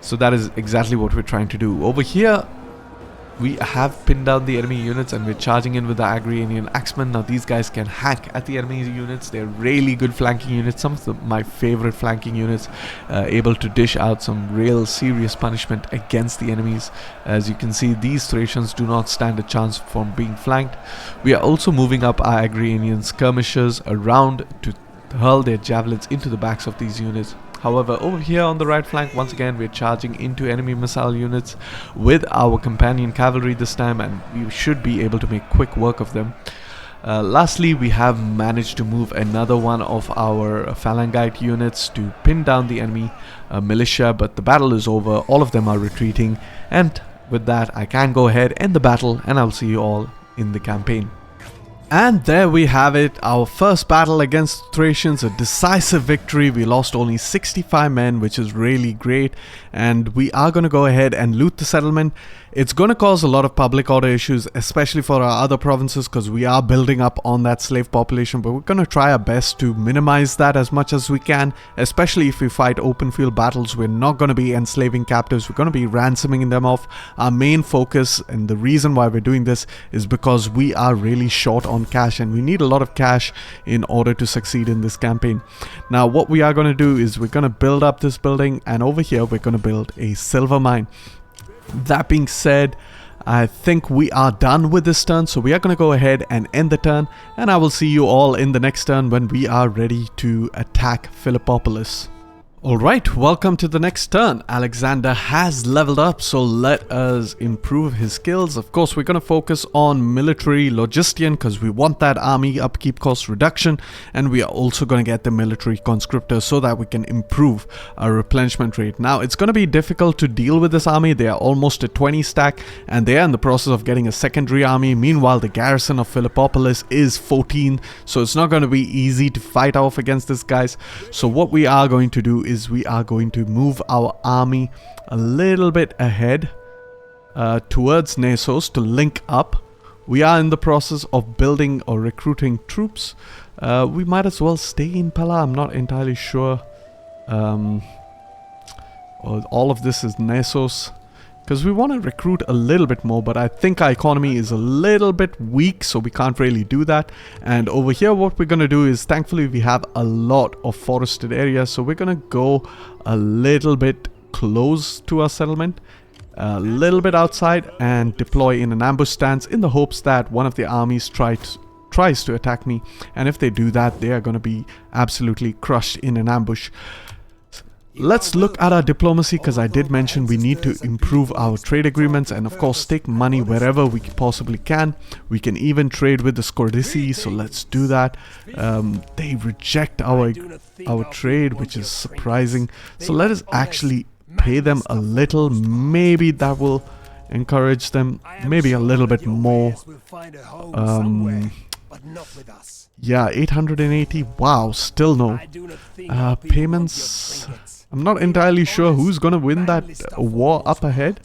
So that is exactly what we're trying to do. Over here, we have pinned down the enemy units and we're charging in with the Agrarian Axemen. Now these guys can hack at the enemy units. They're really good flanking units. Some of my favorite flanking units, able to dish out some real serious punishment against the enemies. As you can see, these Thracians do not stand a chance from being flanked. We are also moving up our Agrarian skirmishers around to hurl their javelins into the backs of these units. However, over here on the right flank, once again, we're charging into enemy missile units with our companion cavalry this time, and we should be able to make quick work of them. Lastly, we have managed to move another one of our phalangite units to pin down the enemy militia, but the battle is over. All of them are retreating, and with that I can go ahead, end the battle, and I'll see you all in the campaign. And there we have it, our first battle against Thracians, a decisive victory. We lost only 65 men, which is really great, and we are going to go ahead and loot the settlement. It's going to cause a lot of public order issues, especially for our other provinces, because we are building up on that slave population, but we're going to try our best to minimize that as much as we can, especially if we fight open field battles. We're not going to be enslaving captives, we're going to be ransoming them off. Our main focus, and the reason why we're doing this, is because we are really short on cash, and we need a lot of cash in order to succeed in this campaign. Now what we are going to do is we're going to build up this building, and over here we're going to build a silver mine. That being said, I think we are done with this turn, so we are going to go ahead and end the turn, and I will see you all in the next turn when we are ready to attack Philippopolis. Alright, welcome to the next turn. Alexander has leveled up, so let us improve his skills. Of course, we're going to focus on military logistician because we want that army upkeep cost reduction, and we are also going to get the military conscriptor so that we can improve our replenishment rate. Now, it's going to be difficult to deal with this army. They are almost at 20 stack, and they are in the process of getting a secondary army. Meanwhile, the garrison of Philippopolis is 14, so it's not going to be easy to fight off against these guys. So what we are going to do is we are going to move our army a little bit ahead towards Nasos to link up. We are in the process of building or recruiting troops. We might as well stay in Pella. I'm not entirely sure. All of this is Nasos because we want to recruit a little bit more, but I think our economy is a little bit weak, so we can't really do that. And over here what we're going to do is, thankfully we have a lot of forested areas, so we're going to go a little bit close to our settlement, a little bit outside, and deploy in an ambush stance in the hopes that one of the armies tries to attack me, and if they do that, they are going to be absolutely crushed in an ambush. Let's look at our diplomacy, because I did mention we need to improve our trade agreements and of course take money wherever we possibly can. We can even trade with the Scordisi, so let's do that. They reject our trade, which is surprising. So let us actually pay them a little. Maybe that will encourage them, maybe a little bit more. Yeah, 880. Wow, still no. Payments. I'm not entirely sure who's gonna win that war up ahead,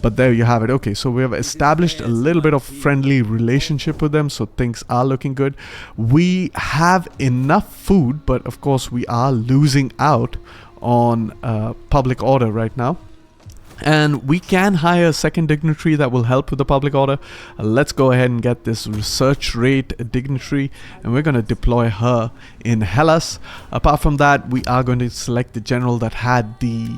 but there you have it. Okay, so we have established a little bit of friendly relationship with them, so things are looking good. We have enough food, but of course we are losing out on public order right now. And we can hire a second dignitary that will help with the public order. Let's go ahead and get this research rate dignitary, and we're going to deploy her in Hellas. Apart from that, we are going to select the general that had the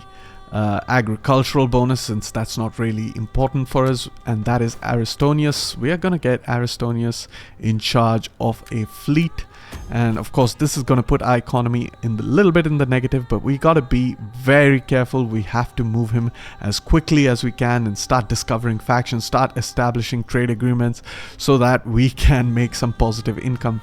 agricultural bonus, since that's not really important for us, and that is Aristonius. We are going to get Aristonius in charge of a fleet, and of course this is going to put our economy in a little bit in the negative, but we got to be very careful. We have to move him as quickly as we can and start discovering factions, start establishing trade agreements so that we can make some positive income.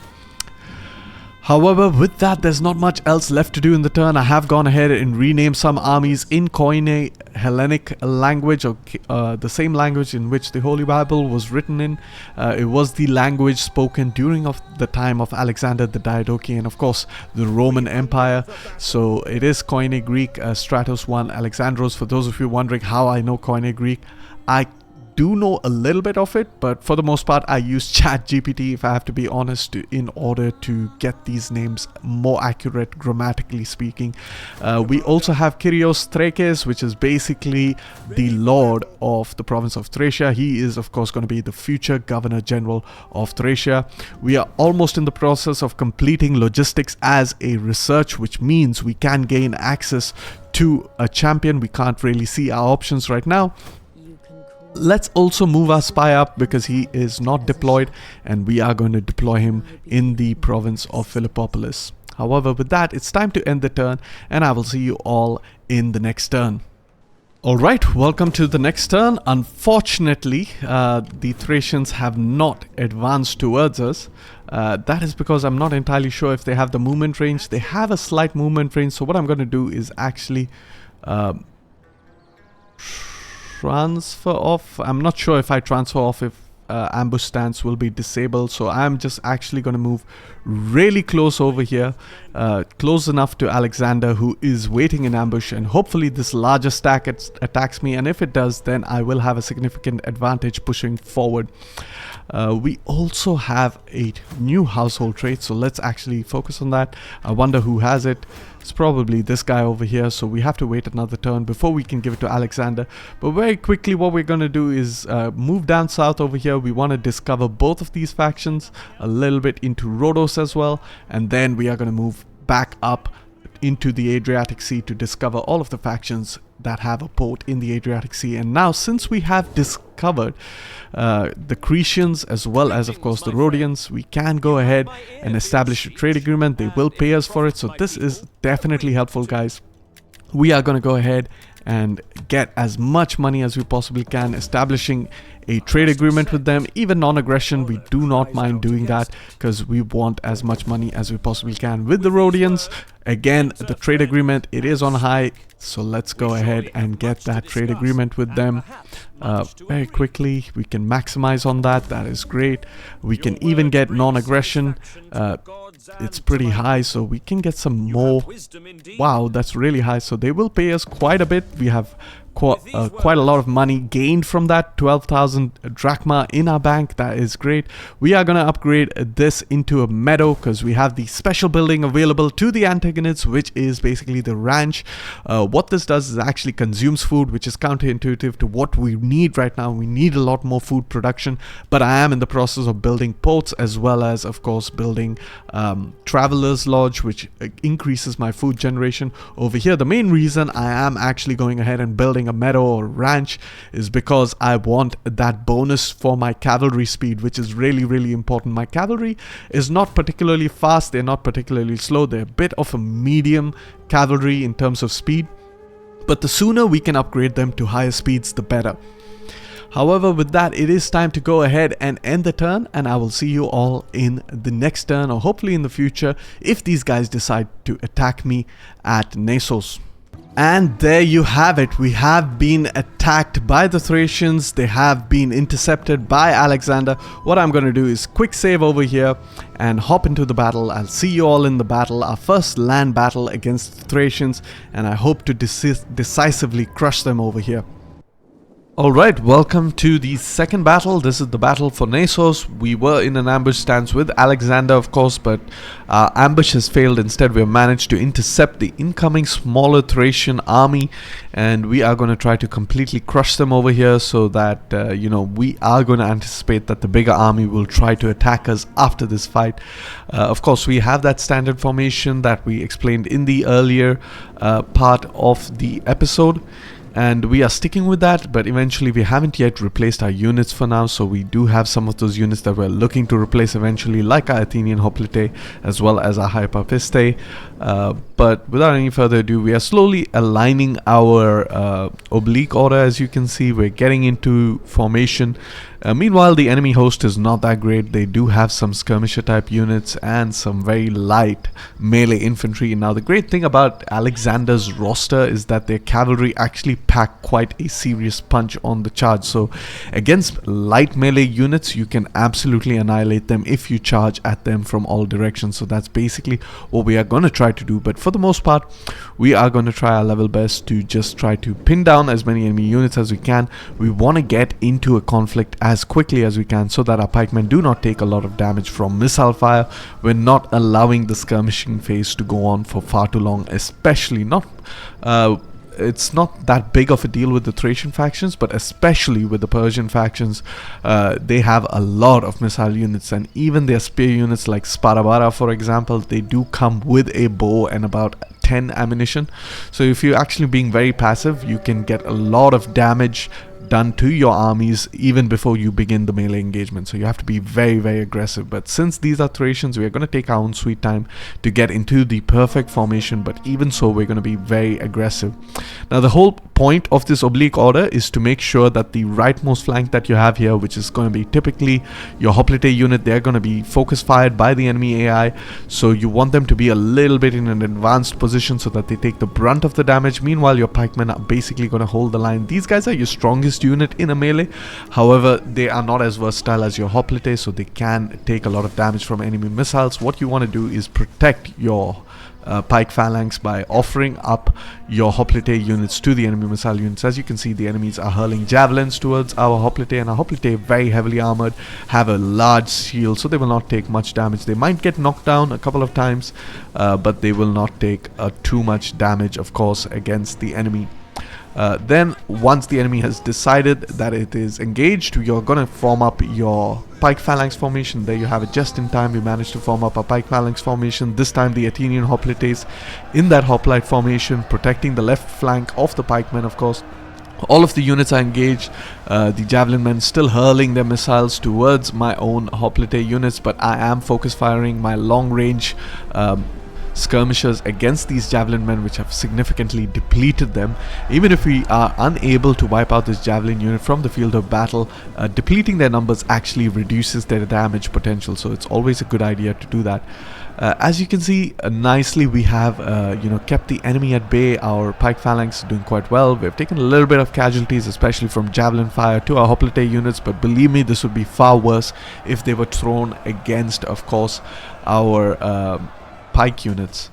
However, with that, there's not much else left to do in the turn. I have gone ahead and renamed some armies in Koine Hellenic language, or the same language in which the Holy Bible was written in. It was the language spoken during the time of Alexander the Diadochi and of course the Roman Empire. So it is Koine Greek, Stratos 1 Alexandros. For those of you wondering how I know Koine Greek, I do know a little bit of it, but for the most part I use ChatGPT, if I have to be honest, in order to get these names more accurate grammatically speaking. We also have Kyrios Thrakes, which is basically the lord of the province of Thracia. He is of course going to be the future governor general of Thracia. We are almost in the process of completing logistics as a research, which means we can gain access to a champion. We can't really see our options right now. Let's also move our spy up because he is not deployed, and we are going to deploy him in the province of Philippopolis. However, with that, it's time to end the turn, and I will see you all in the next turn. Alright, welcome to the next turn. Unfortunately, the Thracians have not advanced towards us. That is because I'm not entirely sure if they have the movement range. They have a slight movement range, so what I'm going to do is actually transfer off. I'm not sure if I transfer off if ambush stance will be disabled, so I'm just actually going to move really close over here, close enough to Alexander, who is waiting in ambush, and hopefully this larger stack attacks me, and if it does, then I will have a significant advantage pushing forward. We also have a new household trait, so let's actually focus on that. I wonder who has it. It's probably this guy over here, so we have to wait another turn before we can give it to Alexander. But very quickly, what we're going to do is move down south over here. We want to discover both of these factions, a little bit into Rhodos as well, and then we are going to move back up into the Adriatic Sea to discover all of the factions that have a port in the Adriatic Sea. And now, since we have discovered the Cretians as well as, of course, the Rhodians, we can go ahead and establish a trade agreement. They will pay us for it, so this is definitely helpful, guys. We are going to go ahead and get as much money as we possibly can, establishing a trade agreement with them. Even non-aggression, we do not mind doing that because we want as much money as we possibly can. With the Rhodians, again, the trade agreement, it is on high, so let's go ahead and get that trade agreement with them very quickly. We can maximize on that. That is great. We can even get non-aggression. It's pretty high, so we can get some more. Wow, that's really high, so they will pay us quite a bit. We have quite a lot of money gained from that. 12,000 drachma in our bank. That is great. We are going to upgrade this into a meadow because we have the special building available to the antagonists, which is basically the ranch. What this does is actually consumes food, which is counterintuitive to what we need right now. We need a lot more food production, but I am in the process of building ports as well as, of course, building Traveler's Lodge, which increases my food generation over here. The main reason I am actually going ahead and building a meadow or ranch is because I want that bonus for my cavalry speed, which is really, really important. My cavalry is not particularly fast, they're not particularly slow, they're a bit of a medium cavalry in terms of speed, but the sooner we can upgrade them to higher speeds, the better. However, with that, it is time to go ahead and end the turn, and I will see you all in the next turn, or hopefully in the future, if these guys decide to attack me at Nasos. And there you have it. We have been attacked by the Thracians. They have been intercepted by Alexander. What I'm going to do is quick save over here and hop into the battle. I'll see you all in the battle, our first land battle against the Thracians, and I hope to decisively crush them over here. Alright, welcome to the second battle. This is the battle for Nasos. We were in an ambush stance with Alexander, of course, but our ambush has failed. Instead, we have managed to intercept the incoming smaller Thracian army, and we are going to try to completely crush them over here so that, we are going to anticipate that the bigger army will try to attack us after this fight. Of course, we have that standard formation that we explained in the earlier part of the episode, and we are sticking with that, but eventually we haven't yet replaced our units for now, so we do have some of those units that we're looking to replace eventually, like our Athenian hoplite as well as our Hypapistae. But without any further ado, we are slowly aligning our oblique order. As you can see, we're getting into formation. Meanwhile, the enemy host is not that great. They do have some skirmisher type units and some very light melee infantry. Now, the great thing about Alexander's roster is that their cavalry actually pack quite a serious punch on the charge. So against light melee units, you can absolutely annihilate them if you charge at them from all directions. So that's basically what we are going to try to do. But for the most part, we are going to try our level best to just try to pin down as many enemy units as we can. We want to get into a conflict as quickly as we can so that our pikemen do not take a lot of damage from missile fire. We're not allowing the skirmishing phase to go on for far too long, especially not it's not that big of a deal with the Thracian factions, but especially with the Persian factions. They have a lot of missile units, and even their spear units like Sparabara, for example, they do come with a bow and about 10 ammunition. So if you're actually being very passive, you can get a lot of damage done to your armies even before you begin the melee engagement. So you have to be very, very aggressive. But since these are Thracians, we are going to take our own sweet time to get into the perfect formation. But even so, we're going to be very aggressive. Now, the whole point of this oblique order is to make sure that the rightmost flank that you have here, which is going to be typically your hoplite unit, they're going to be focus fired by the enemy AI. So you want them to be a little bit in an advanced position so that they take the brunt of the damage. Meanwhile, your pikemen are basically going to hold the line. These guys are your strongest unit in a melee. However, they are not as versatile as your hoplite, so they can take a lot of damage from enemy missiles. What you want to do is protect your pike phalanx by offering up your hoplite units to the enemy missile units. As you can see, the enemies are hurling javelins towards our hoplite, and our hoplite, very heavily armored, have a large shield, so they will not take much damage. They might get knocked down a couple of times, but they will not take too much damage, of course, against the enemy. Then once the enemy has decided that it is engaged, you're going to form up your pike phalanx formation. There you have it. Just in time we managed to form up a pike phalanx formation. This time the Athenian hoplites in that hoplite formation, protecting the left flank of the pikemen, of course. All of the units are engaged. The javelin men still hurling their missiles towards my own hoplite units, but I am focus firing my long range skirmishers against these javelin men, which have significantly depleted them. Even if we are unable to wipe out this javelin unit from the field of battle, depleting their numbers actually reduces their damage potential, so it's always a good idea to do that. As you can see, nicely we have kept the enemy at bay. Our pike phalanx is doing quite well. We've taken a little bit of casualties, especially from javelin fire to our hoplite units, but believe me, this would be far worse if they were thrown against, of course, our pike units.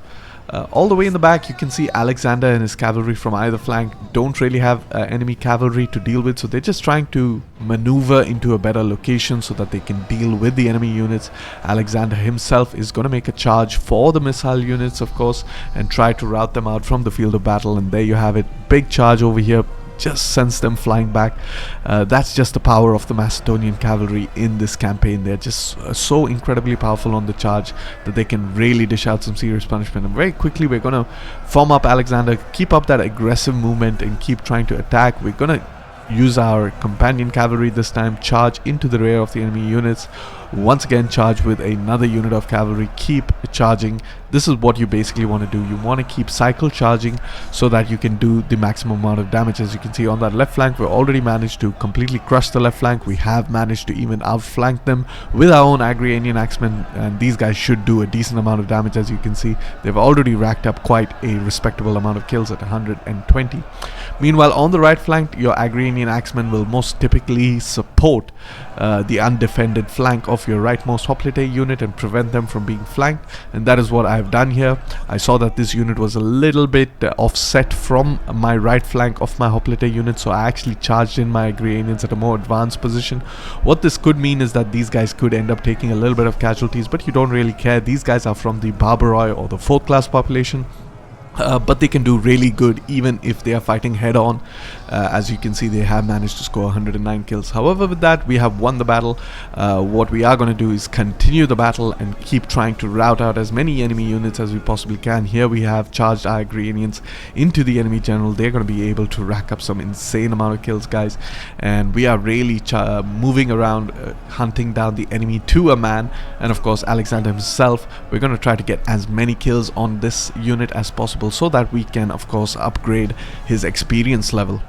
All the way in the back you can see Alexander and his cavalry from either flank don't really have enemy cavalry to deal with, so they're just trying to maneuver into a better location so that they can deal with the enemy units. Alexander himself is going to make a charge for the missile units, of course, and try to rout them out from the field of battle. And there you have it, big charge over here, just sends them flying back. That's just the power of the Macedonian cavalry in this campaign. They're just so incredibly powerful on the charge that they can really dish out some serious punishment. And very quickly we're going to form up Alexander, keep up that aggressive movement and keep trying to attack. We're going to use our companion cavalry this time, charge into the rear of the enemy units, once again charge with another unit of cavalry, keep charging. This is what you basically want to do. You want to keep cycle charging so that you can do the maximum amount of damage. As you can see on that left flank, we've already managed to completely crush the left flank. We have managed to even outflank them with our own Agrianian axemen, and these guys should do a decent amount of damage. As you can see, they've already racked up quite a respectable amount of kills at 120. Meanwhile, on the right flank, your Agrianian axemen will most typically support the undefended flank of your rightmost hoplite unit and prevent them from being flanked, and that is what I've done here. I saw that this unit was a little bit offset from my right flank of my hoplite unit, so I actually charged in my Agrianians at a more advanced position. What this could mean is that these guys could end up taking a little bit of casualties, but you don't really care. These guys are from the Barbaroi or the 4th class population. But they can do really good even if they are fighting head on. As you can see, they have managed to score 109 kills. However, with that, we have won the battle. What we are going to do is continue the battle and keep trying to rout out as many enemy units as we possibly can. Here we have charged our Agrianians into the enemy general. They're going to be able to rack up some insane amount of kills, guys, and we are really moving around, hunting down the enemy to a man. And of course, Alexander himself, we're going to try to get as many kills on this unit as possible, so that we can, of course, upgrade his experience level.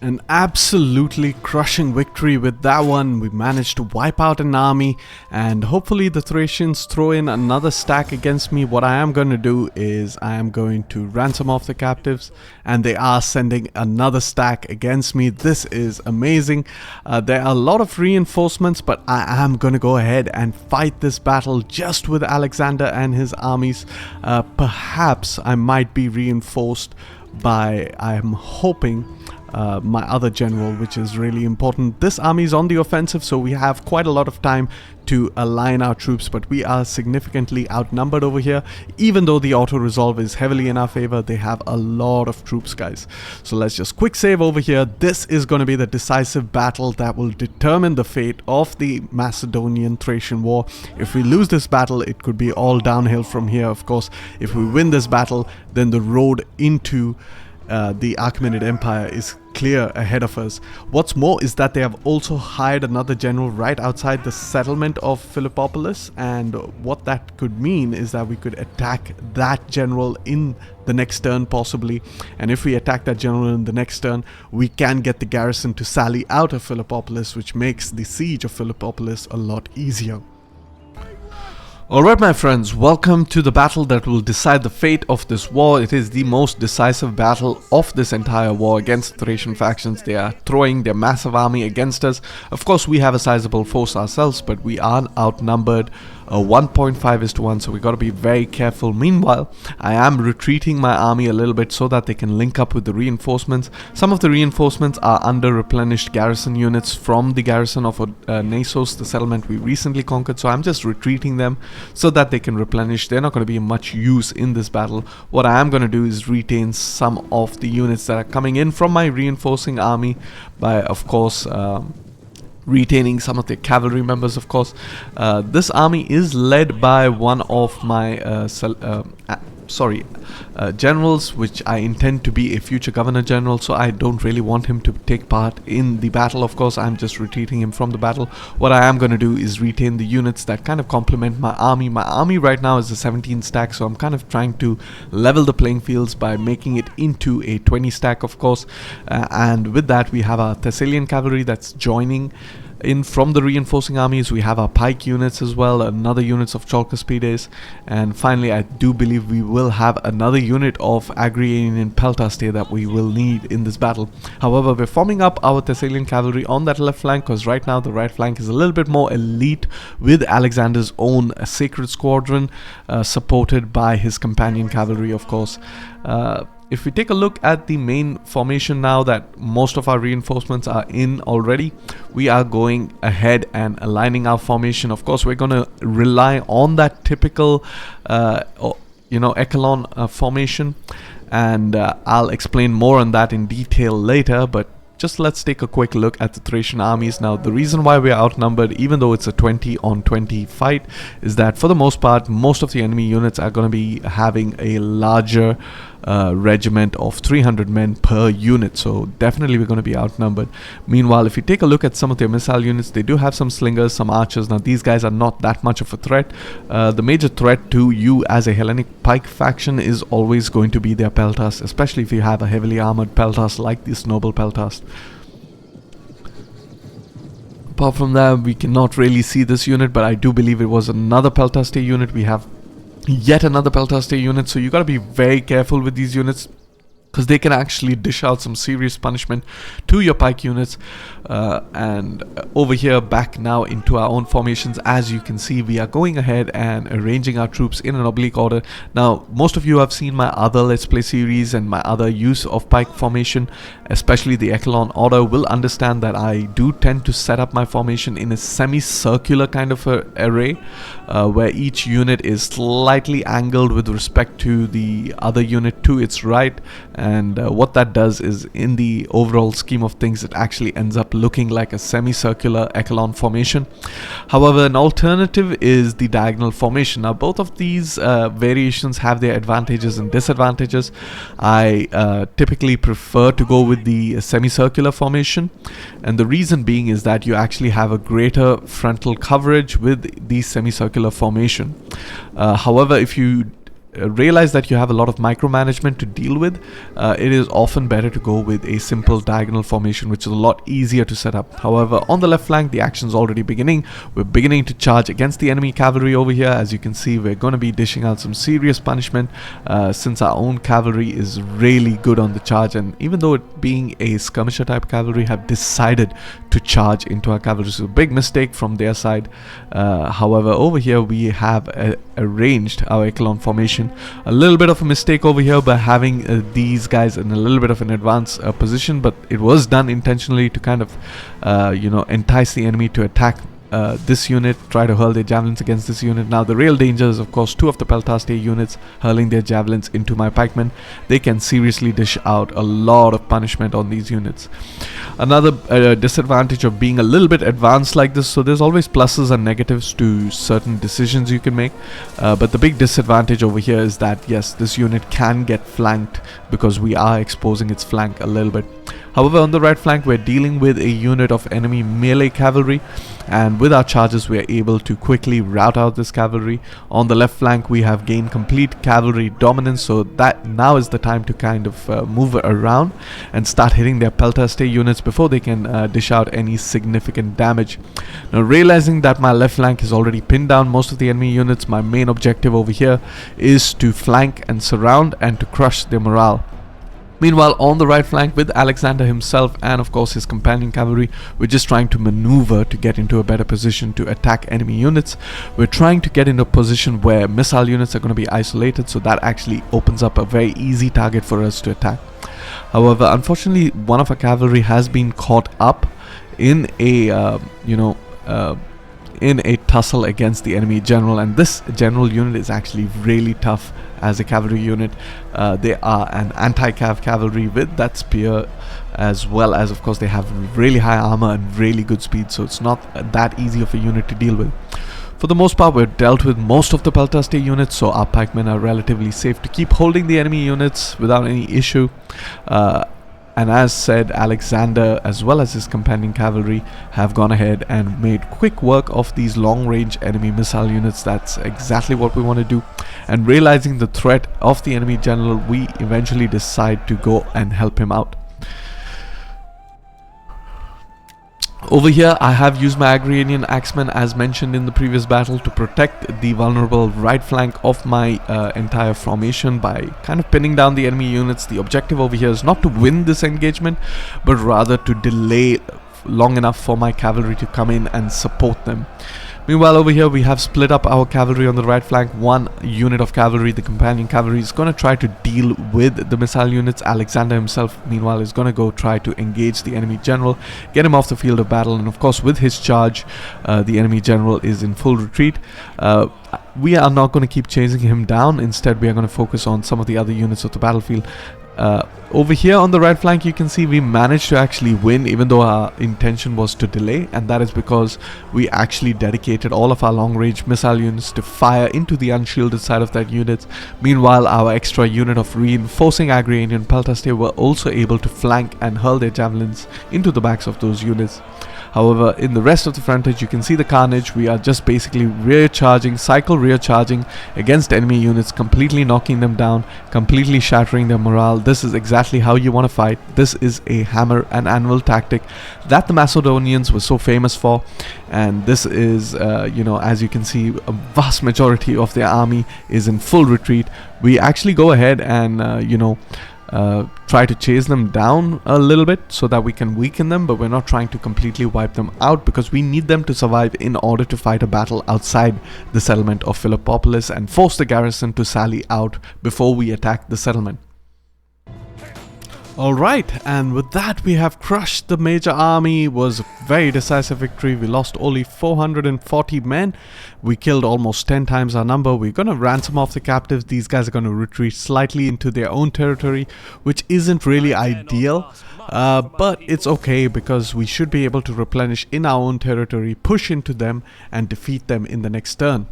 An absolutely crushing victory with that one. We managed to wipe out an army, and hopefully the Thracians throw in another stack against me. What I am going to do is I am going to ransom off the captives, and they are sending another stack against me. This is amazing. There are a lot of reinforcements, but I am going to go ahead and fight this battle just with Alexander and his armies. Perhaps I might be reinforced by, I'm hoping, my other general, which is really important. This army is on the offensive, so we have quite a lot of time to align our troops, but we are significantly outnumbered over here. Even though the auto resolve is heavily in our favor, they have a lot of troops, guys. So let's just quick save over here. This is going to be the decisive battle that will determine the fate of the Macedonian Thracian war. If we lose this battle, it could be all downhill from here. Of course, if we win this battle, then the road into the Achaemenid Empire is clear ahead of us. What's more is that they have also hired another general right outside the settlement of Philippopolis, and what that could mean is that we could attack that general in the next turn possibly, and if we attack that general in the next turn, we can get the garrison to sally out of Philippopolis, which makes the siege of Philippopolis a lot easier. Alright my friends, welcome to the battle that will decide the fate of this war. It is the most decisive battle of this entire war against the Thracian factions. They are throwing their massive army against us. Of course we have a sizable force ourselves, but we are outnumbered 1.5:1, so we got to be very careful. Meanwhile, I am retreating my army a little bit so that they can link up with the reinforcements. Some of the reinforcements are under replenished garrison units from the garrison of Nasos, the settlement we recently conquered, so I'm just retreating them so that they can replenish. They're not going to be much use in this battle. What I am going to do is retain some of the units that are coming in from my reinforcing army by, of course, retaining some of the cavalry members, of course. This army is led by one of my generals, which I intend to be a future governor general, so I don't really want him to take part in the battle. Of course, I'm just retreating him from the battle. What I am going to do is retain the units that kind of complement my army. My army right now is a 17 stack, so I'm kind of trying to level the playing fields by making it into a 20 stack, of course. And with that, we have our Thessalian cavalry that's joining in from the reinforcing armies. We have our pike units as well, another units of Chalcaspides, and finally I do believe we will have another unit of Agrianian Peltaste that we will need in this battle. However, we're forming up our Thessalian cavalry on that left flank because right now the right flank is a little bit more elite with Alexander's own sacred squadron supported by his companion cavalry, of course. If we take a look at the main formation now that most of our reinforcements are in already, we are going ahead and aligning our formation. Of course, we're going to rely on that typical, echelon formation, and I'll explain more on that in detail later, but just let's take a quick look at the Thracian armies. Now, the reason why we are outnumbered, even though it's a 20-on-20 fight, is that for the most part, most of the enemy units are going to be having a larger regiment of 300 men per unit, so definitely we're going to be outnumbered. Meanwhile, if you take a look at some of their missile units, they do have some slingers, some archers. Now these guys are not that much of a threat. The major threat to you as a Hellenic pike faction is always going to be their peltas, especially if you have a heavily armored peltas like this noble peltas. Apart from that, we cannot really see this unit, but I do believe it was another peltaste unit. We have yet another peltaste unit, so you got to be very careful with these units because they can actually dish out some serious punishment to your pike units. And over here, back now into our own formations, as you can see, we are going ahead and arranging our troops in an oblique order. Now, most of you have seen my other Let's Play series and my other use of pike formation, especially the echelon order, will understand that I do tend to set up my formation in a semicircular kind of array, where each unit is slightly angled with respect to the other unit to its right. And what that does is, in the overall scheme of things, it actually ends up looking like a semicircular echelon formation. However, an alternative is the diagonal formation. Now, both of these variations have their advantages and disadvantages. I typically prefer to go with the semicircular formation, and the reason being is that you actually have a greater frontal coverage with the semicircular formation. However, if you realize that you have a lot of micromanagement to deal with, it is often better to go with a simple diagonal formation, which is a lot easier to set up. However, on the left flank, the action is already beginning. We're beginning to charge against the enemy cavalry over here. As you can see, we're going to be dishing out some serious punishment since our own cavalry is really good on the charge, and even though it being a skirmisher type cavalry, have decided to charge into our cavalry. So big mistake from their side. However, over here we have arranged our echelon formation. A little bit of a mistake over here by having these guys in a little bit of an advanced position, but it was done intentionally to kind of entice the enemy to attack this unit, try to hurl their javelins against this unit. Now the real danger is of course two of the Peltaste units hurling their javelins into my pikemen. They can seriously dish out a lot of punishment on these units. Another disadvantage of being a little bit advanced like this, so there's always pluses and negatives to certain decisions you can make, but the big disadvantage over here is that yes, this unit can get flanked because we are exposing its flank a little bit. However, on the right flank we're dealing with a unit of enemy melee cavalry, and with our charges we are able to quickly rout out this cavalry. On the left flank we have gained complete cavalry dominance, so that now is the time to kind of move around and start hitting their Peltaste units before they can dish out any significant damage. Now, realizing that my left flank has already pinned down most of the enemy units, my main objective over here is to flank and surround and to crush their morale. Meanwhile, on the right flank with Alexander himself and of course his companion cavalry, we're just trying to maneuver to get into a better position to attack enemy units. We're trying to get into a position where missile units are going to be isolated, so that actually opens up a very easy target for us to attack. However, unfortunately, one of our cavalry has been caught up in a in a tussle against the enemy general, and this general unit is actually really tough as a cavalry unit. They are an anti-cav cavalry with that spear, as well as of course they have really high armor and really good speed, so it's not that easy of a unit to deal with. For the most part, we've dealt with most of the Peltaste units, so our pikemen are relatively safe to keep holding the enemy units without any issue. And as said, Alexander as well as his companion cavalry have gone ahead and made quick work of these long-range enemy missile units. That's exactly what we want to do. And realizing the threat of the enemy general, we eventually decide to go and help him out. Over here, I have used my Agrarian Axemen as mentioned in the previous battle to protect the vulnerable right flank of my entire formation by kind of pinning down the enemy units. The objective over here is not to win this engagement, but rather to delay long enough for my cavalry to come in and support them. Meanwhile, over here we have split up our cavalry on the right flank. One unit of cavalry, the companion cavalry, is going to try to deal with the missile units. Alexander himself, meanwhile, is going to go try to engage the enemy general, get him off the field of battle, and of course with his charge, the enemy general is in full retreat. We are not going to keep chasing him down. Instead, we are going to focus on some of the other units of the battlefield. Over here on the right flank, you can see we managed to actually win, even though our intention was to delay, and that is because we actually dedicated all of our long-range missile units to fire into the unshielded side of that unit. Meanwhile, our extra unit of reinforcing Agrarian Peltaste were also able to flank and hurl their javelins into the backs of those units. However, in the rest of the frontage, you can see the carnage. We are just basically cycle rear charging against enemy units, completely knocking them down, completely shattering their morale. This is exactly how you want to fight. This is a hammer and anvil tactic that the Macedonians were so famous for, and this is, as you can see, a vast majority of their army is in full retreat. We actually go ahead and, try to chase them down a little bit so that we can weaken them, but we're not trying to completely wipe them out because we need them to survive in order to fight a battle outside the settlement of Philippopolis and force the garrison to sally out before we attack the settlement. Alright, and with that we have crushed the major army. It was a very decisive victory. We lost only 440 men. We killed almost 10 times our number. We're going to ransom off the captives. These guys are going to retreat slightly into their own territory, which isn't really ideal. But it's okay because we should be able to replenish in our own territory, push into them and defeat them in the next turn.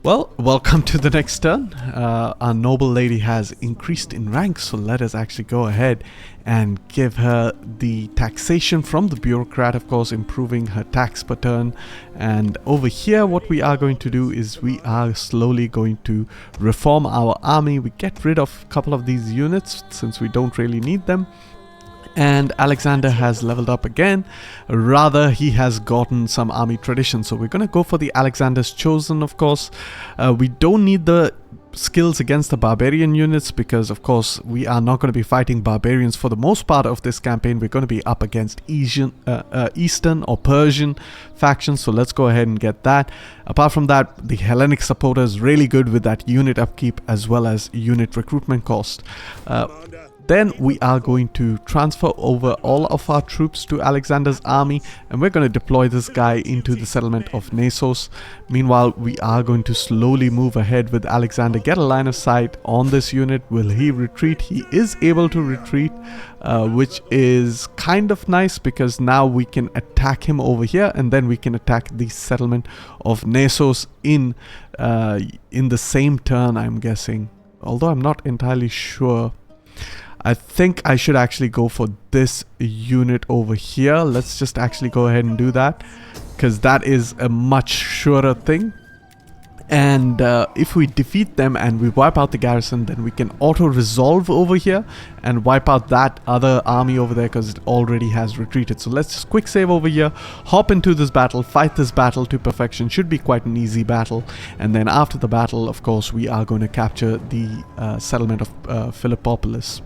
Well, welcome to the next turn. Our noble lady has increased in rank, so let us actually go ahead and give her the taxation from the bureaucrat, of course, improving her tax per turn. And over here, what we are going to do is we are slowly going to reform our army. We get rid of a couple of these units since we don't really need them. And Alexander has leveled up again. Rather, he has gotten some army tradition. So we're going to go for the Alexander's Chosen, of course. We don't need the skills against the barbarian units because, of course, we are not going to be fighting barbarians for the most part of this campaign. We're going to be up against Eastern or Persian factions. So let's go ahead and get that. Apart from that, the Hellenic supporter is really good with that unit upkeep as well as unit recruitment cost. Then we are going to transfer over all of our troops to Alexander's army, and we're going to deploy this guy into the settlement of Nasos. Meanwhile, we are going to slowly move ahead with Alexander, get a line of sight on this unit. Will he retreat? He is able to retreat, which is kind of nice because now we can attack him over here, and then we can attack the settlement of Nasos in the same turn, I'm guessing. Although I'm not entirely sure. I think I should actually go for this unit over here. Let's just actually go ahead and do that, because that is a much surer thing. And if we defeat them and we wipe out the garrison, then we can auto-resolve over here and wipe out that other army over there, because it already has retreated. So let's just quick save over here, hop into this battle, fight this battle to perfection. Should be quite an easy battle. And then after the battle, of course, we are going to capture the settlement of Philippopolis.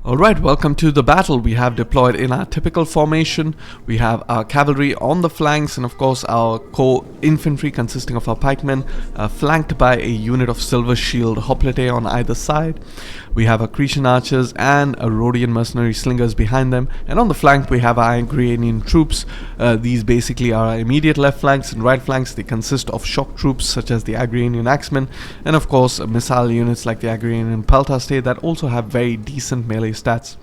Alright, welcome to the battle. We have deployed in our typical formation. We have our cavalry on the flanks, and of course our core infantry consisting of our pikemen, flanked by a unit of silver shield hoplite on either side. We have our Cretan archers and a Rhodian mercenary slingers behind them, and on the flank we have our Agrarian troops. These basically are our immediate left flanks and right flanks. They consist of shock troops such as the Agrarian axemen, and of course missile units like the Agrarian Peltaste that also have very decent melee stats.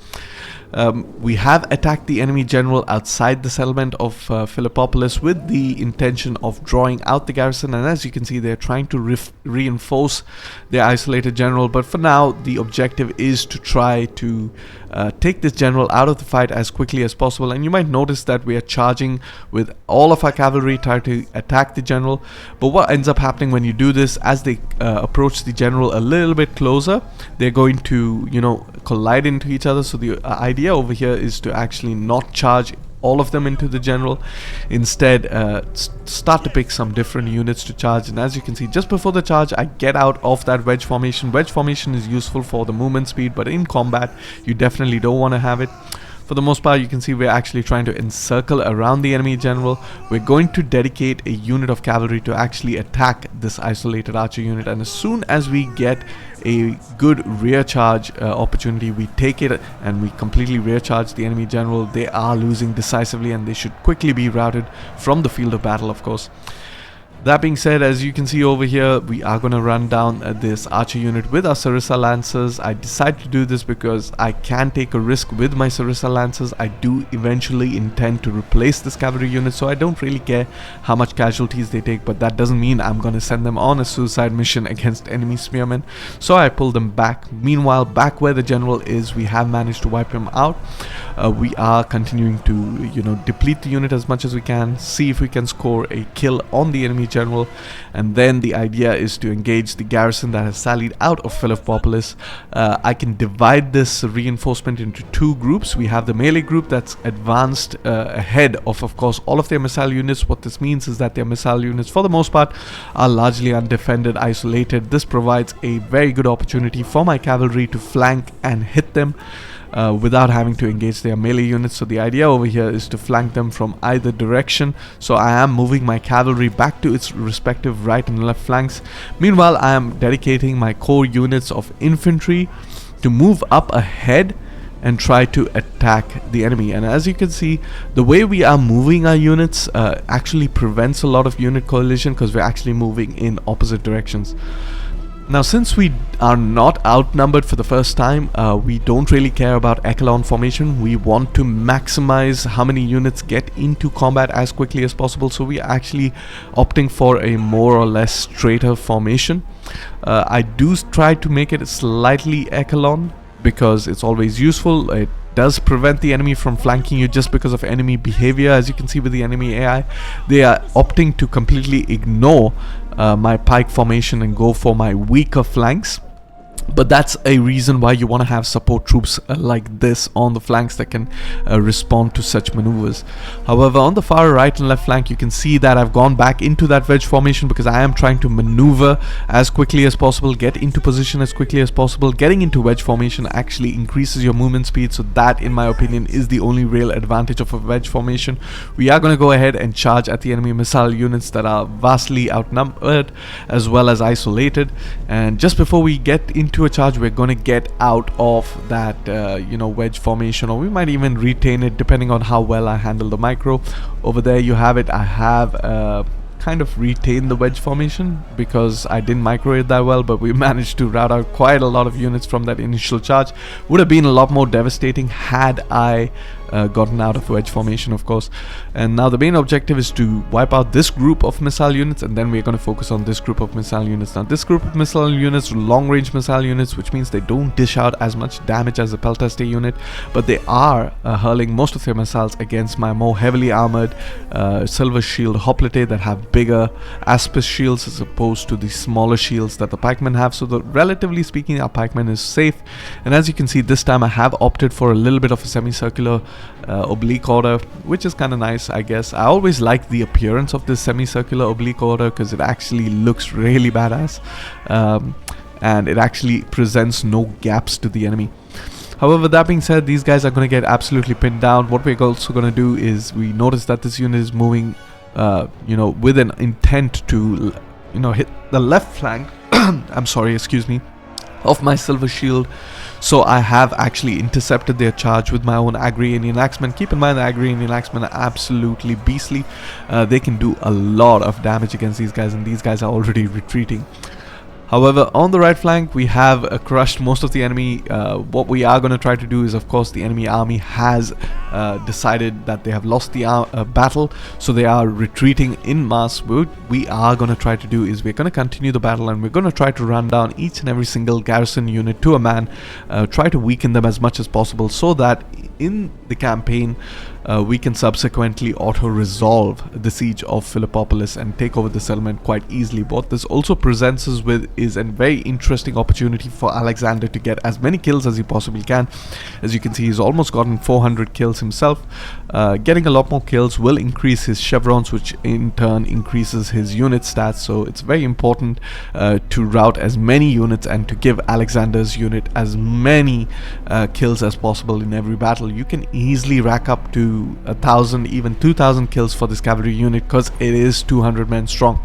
We have attacked the enemy general outside the settlement of Philippopolis with the intention of drawing out the garrison, and as you can see, they're trying to reinforce their isolated general. But for now, the objective is to try to take this general out of the fight as quickly as possible. And you might notice that we are charging with all of our cavalry trying to attack the general. But what ends up happening when you do this, as they approach the general a little bit closer, they're going to, you know, collide into each other. So the idea over here is to actually not charge all of them into the general. Instead, start to pick some different units to charge. And as you can see, just before the charge, I get out of that wedge formation. Wedge formation is useful for the movement speed, but in combat you definitely don't want to have it. For the most part, you can see we're actually trying to encircle around the enemy general. We're going to dedicate a unit of cavalry to actually attack this isolated archer unit, and as soon as we get a good rear charge opportunity, we take it and we completely rear charge the enemy general. They are losing decisively and they should quickly be routed from the field of battle, of course. That being said, as you can see over here, we are going to run down this archer unit with our Sarissa Lancers. I decided to do this because I can take a risk with my Sarissa Lancers. I do eventually intend to replace this cavalry unit, so I don't really care how much casualties they take, but that doesn't mean I'm going to send them on a suicide mission against enemy spearmen. So I pull them back. Meanwhile, back where the general is, we have managed to wipe him out. We are continuing to, you know, deplete the unit as much as we can, see if we can score a kill on the enemy general, and then the idea is to engage the garrison that has sallied out of Philippopolis. I can divide this reinforcement into two groups. We have the melee group that's advanced ahead of course, all of their missile units. What this means is that their missile units, for the most part, are largely undefended, isolated. This provides a very good opportunity for my cavalry to flank and hit them without having to engage their melee units. So the idea over here is to flank them from either direction. So I am moving my cavalry back to its respective right and left flanks. Meanwhile, I am dedicating my core units of infantry to move up ahead and try to attack the enemy. And as you can see, the way we are moving our units actually prevents a lot of unit collision, because we're actually moving in opposite directions. Now, since we are not outnumbered for the first time, we don't really care about echelon formation. We want to maximize how many units get into combat as quickly as possible, so we are actually opting for a more or less straighter formation. I do try to make it slightly echelon because it's always useful. It does prevent the enemy from flanking you just because of enemy behavior. As you can see with the enemy AI, they are opting to completely ignore my pike formation and go for my weaker flanks. But that's a reason why you want to have support troops like this on the flanks that can respond to such maneuvers. However, on the far right and left flank, you can see that I've gone back into that wedge formation because I am trying to maneuver as quickly as possible, get into position as quickly as possible. Getting into wedge formation actually increases your movement speed, so that, in my opinion, is the only real advantage of a wedge formation. We are going to go ahead and charge at the enemy missile units that are vastly outnumbered as well as isolated. And just before we get into into a charge, we're going to get out of that, wedge formation, or we might even retain it depending on how well I handle the micro. Over there you have it. I have kind of retain the wedge formation because I didn't micro it that well, but we managed to rout out quite a lot of units from that initial charge. Would have been a lot more devastating had I gotten out of wedge formation, of course. And now the main objective is to wipe out this group of missile units, and then we're going to focus on this group of missile units. Now this group of missile units, long range missile units, which means they don't dish out as much damage as the Peltaste unit, but they are hurling most of their missiles against my more heavily armored silver shield hoplite that have bigger aspis shields as opposed to the smaller shields that the pikemen have. So relatively speaking, our pikemen is safe. And as you can see, this time I have opted for a little bit of a semicircular oblique order, which is kind of nice, I guess. I always like the appearance of this semicircular oblique order because it actually looks really badass, and it actually presents no gaps to the enemy. However, that being said, these guys are going to get absolutely pinned down. What we're also going to do is, we notice that this unit is moving with an intent to hit the left flank I'm sorry, excuse me, of my silver shield. So I have actually intercepted their charge with my own Agri-Indian Axemen. Keep in mind the Agri-Indian Axemen are absolutely beastly. They can do a lot of damage against these guys, and these guys are already retreating. However, on the right flank, we have crushed most of the enemy. What we are going to try to do is, of course, the enemy army has decided that they have lost the battle, so they are retreating in mass. What we are going to try to do is we're going to continue the battle, and we're going to try to run down each and every single garrison unit to a man, try to weaken them as much as possible, so that in the campaign we can subsequently auto-resolve the siege of Philippopolis and take over the settlement quite easily. What this also presents us with is a very interesting opportunity for Alexander to get as many kills as he possibly can. As you can see, he's almost gotten 400 kills himself. Getting a lot more kills will increase his chevrons, which in turn increases his unit stats. So it's very important to rout as many units and to give Alexander's unit as many kills as possible in every battle. You can easily rack up to 1,000, even 2,000 kills for this cavalry unit because it is 200 men strong.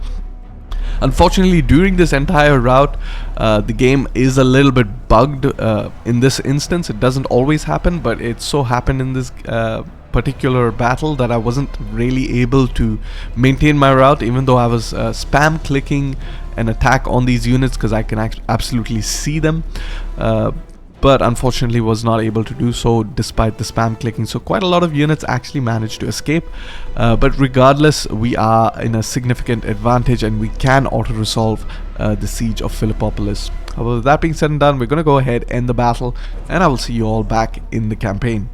Unfortunately, during this entire route, the game is a little bit bugged. In this instance, it doesn't always happen, but it so happened in this particular battle that I wasn't really able to maintain my route, even though I was spam clicking an attack on these units because I can absolutely see them. But unfortunately was not able to do so despite the spam clicking. So quite a lot of units actually managed to escape. But regardless, we are in a significant advantage and we can auto-resolve the siege of Philippopolis. However, that being said and done, we're going to go ahead, end the battle, and I will see you all back in the campaign.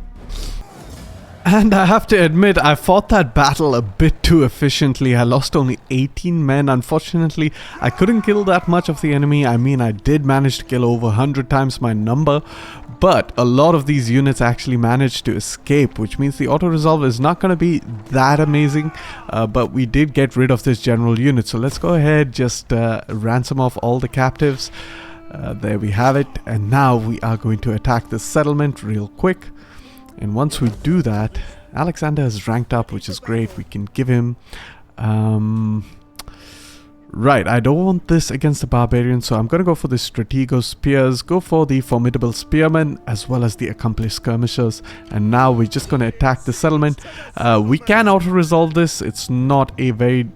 And I have to admit, I fought that battle a bit too efficiently. I lost only 18 men. Unfortunately, I couldn't kill that much of the enemy. I mean, I did manage to kill over 100 times my number, but a lot of these units actually managed to escape, which means the auto-resolve is not going to be that amazing, but we did get rid of this general unit. So let's go ahead, just ransom off all the captives. There we have it. And now we are going to attack this settlement real quick. And once we do that, Alexander has ranked up, which is great. We can give him... Right, I don't want this against the barbarians, so I'm going to go for the Stratego Spears, go for the Formidable Spearmen, as well as the Accomplished Skirmishers. And now we're just going to attack the settlement. We can auto-resolve this. It's not a very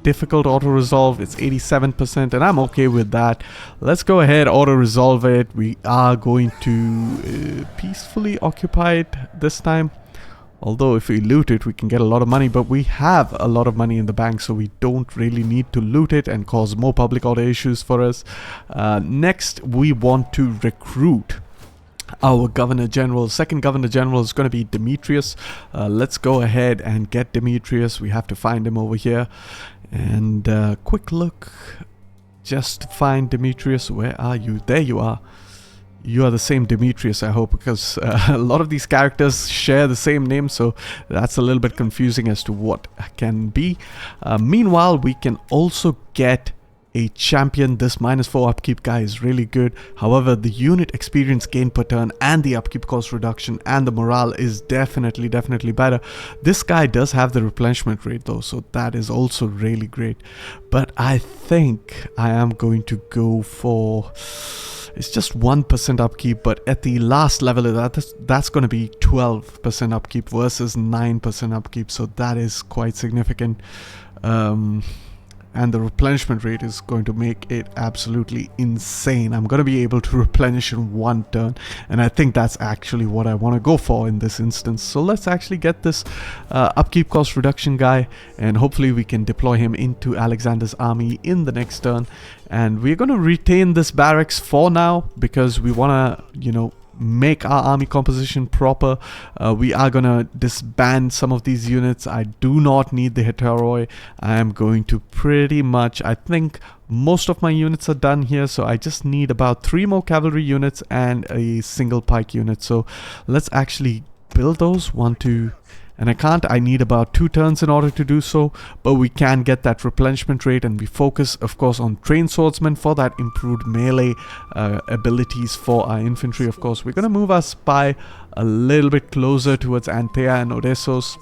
difficult auto-resolve. It's 87%, and I'm okay with that. Let's go ahead, auto-resolve it. We are going to peacefully occupy it this time. Although if we loot it, we can get a lot of money, but we have a lot of money in the bank, so we don't really need to loot it and cause more public order issues for us. Next, we want to recruit our Governor General. Second Governor General is going to be Demetrius. Let's go ahead and get Demetrius. We have to find him over here. And quick look, just find Demetrius. Where are you? There you are. You are the same Demetrius, I hope, because a lot of these characters share the same name, so that's a little bit confusing as to what can be. Meanwhile, we can also get a champion. This -4 upkeep guy is really good. However, the unit experience gain per turn and the upkeep cost reduction and the morale is definitely better. This guy does have the replenishment rate though, so that is also really great. But I think I am going to go for It's just 1% upkeep, but at the last level that's going to be 12% upkeep versus 9% upkeep, so that is quite significant. And the replenishment rate is going to make it absolutely insane. I'm going to be able to replenish in one turn, and I think that's actually what I want to go for in this instance. So let's actually get this upkeep cost reduction guy, and hopefully we can deploy him into Alexander's army in the next turn. And we're going to retain this barracks for now because we want to, you know, make our army composition proper. We are gonna disband some of these units. I do not need the heteroi. I am going to pretty much, I think most of my units are done here, so I just need about 3 more cavalry units and a single pike unit. So let's actually build those. 1, 2, and I need about 2 turns in order to do so, but we can get that replenishment rate, and we focus of course on trained swordsmen for that improved melee abilities for our infantry. Of course, we're going to move our spy a little bit closer towards Antea and Odessos.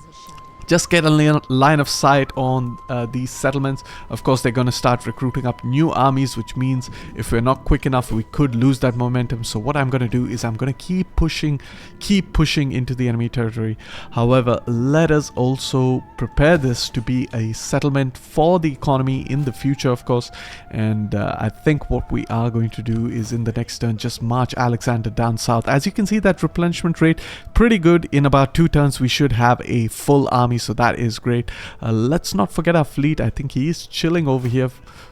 Just get a line of sight on these settlements. Of course, they're going to start recruiting up new armies, which means if we're not quick enough, we could lose that momentum. So what I'm going to do is I'm going to keep pushing into the enemy territory. However, let us also prepare this to be a settlement for the economy in the future, of course. And I think what we are going to do is in the next turn, just march Alexander down south. As you can see, that replenishment rate, pretty good. In about 2 turns, we should have a full army. So that is great. Let's not forget our fleet. I think he is chilling over here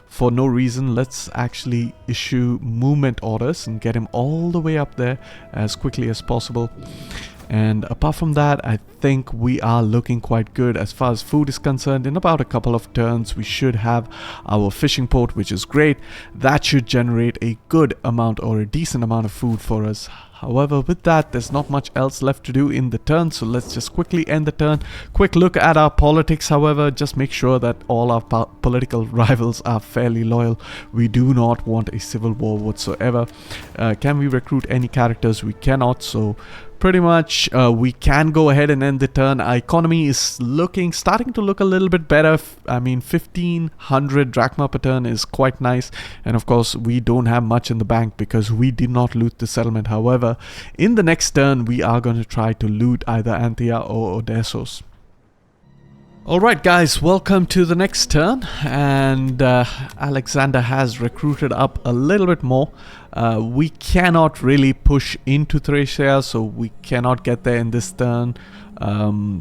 for no reason. Let's actually issue movement orders and get him all the way up there as quickly as possible. And apart from that, I think we are looking quite good as far as food is concerned. In about a couple of turns, we should have our fishing port, which is great. That should generate a good amount or a decent amount of food for us. However, with that, there's not much else left to do in the turn, so let's just quickly end the turn. Quick look at our politics, however, just make sure that all our political rivals are fairly loyal. We do not want a civil war whatsoever. Can we recruit any characters? We cannot, so pretty much we can go ahead and end the turn. Our economy is starting to look a little bit better. I mean, 1500 drachma per turn is quite nice, and of course we don't have much in the bank because we did not loot the settlement. However, in the next turn we are going to try to loot either Antea or Odessos. Alright guys, welcome to the next turn, and Alexander has recruited up a little bit more. We cannot really push into Thracia, so we cannot get there in this turn.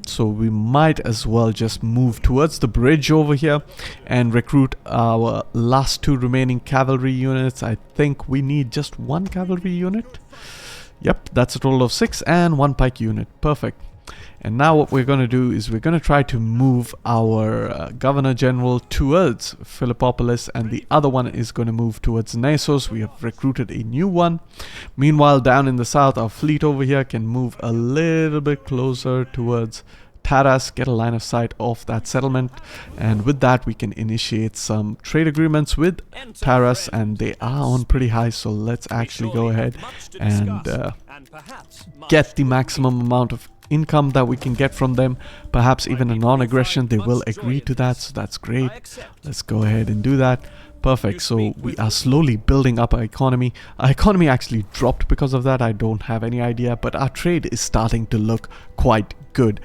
So we might as well just move towards the bridge over here and recruit our last 2 remaining cavalry units. I think we need just 1 cavalry unit. Yep, that's a total of 6 and 1 pike unit. Perfect. And now what we're going to do is we're going to try to move our Governor General towards Philippopolis, and the other one is going to move towards Naissos. We have recruited a new one. Meanwhile, down in the south, our fleet over here can move a little bit closer towards Taras, get a line of sight of that settlement, and with that we can initiate some trade agreements with Taras, and they are on pretty high, so let's actually go ahead and get the maximum amount of income that we can get from them, perhaps even a non-aggression. They will agree to that, so that's great. Let's go ahead and do that. Perfect. So we are slowly building up our economy. Our economy actually dropped because of that. I don't have any idea, but our trade is starting to look quite good.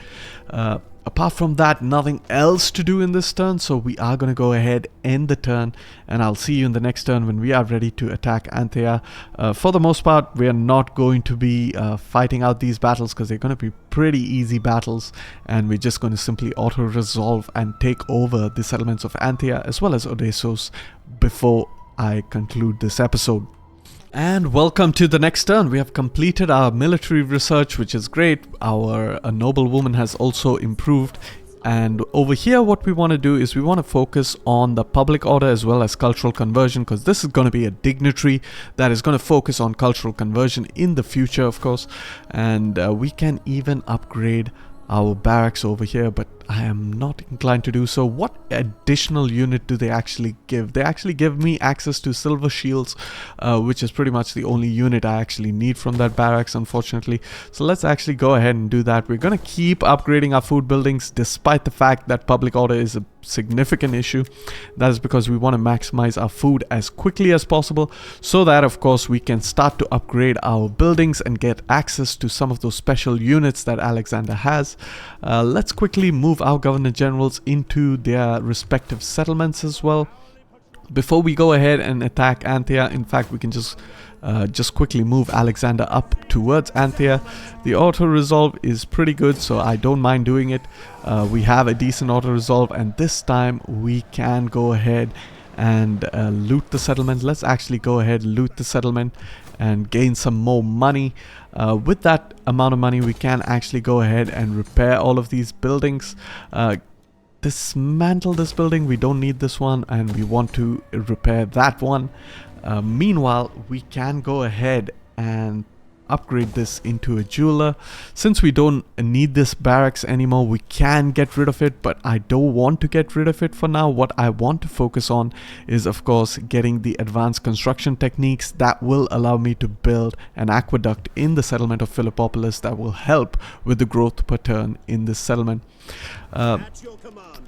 Apart from that, nothing else to do in this turn, so we are going to go ahead, end the turn, and I'll see you in the next turn when we are ready to attack Antea. For the most part, we are not going to be fighting out these battles because they're going to be pretty easy battles, and we're just going to simply auto-resolve and take over the settlements of Antea as well as Odessos before I conclude this episode. And welcome to the next turn. We have completed our military research, which is great. Our noble woman has also improved. And over here what we want to do is we want to focus on the public order as well as cultural conversion, because this is going to be a dignitary that is going to focus on cultural conversion in the future, of course. And we can even upgrade our barracks over here, but I am not inclined to do so. What additional unit do they actually give? They actually give me access to silver shields, which is pretty much the only unit I actually need from that barracks, unfortunately. So let's actually go ahead and do that. We're going to keep upgrading our food buildings despite the fact that public order is a significant issue. That is because we want to maximize our food as quickly as possible, so that of course we can start to upgrade our buildings and get access to some of those special units that Alexander has. Let's quickly move our governor generals into their respective settlements as well. Before we go ahead and attack Anthea, in fact, we can just quickly move Alexander up towards Anthea. The auto resolve is pretty good, so I don't mind doing it. We have a decent auto resolve, and this time we can go ahead and loot the settlement. Let's actually go ahead, loot the settlement, and gain some more money. With that amount of money, we can actually go ahead and repair all of these buildings. Dismantle this building, we don't need this one, and we want to repair that one. Meanwhile, we can go ahead and upgrade this into a jeweler. Since we don't need this barracks anymore, we can get rid of it, but I don't want to get rid of it for now. What I want to focus on is, of course, getting the advanced construction techniques that will allow me to build an aqueduct in the settlement of Philippopolis that will help with the growth per turn in this settlement.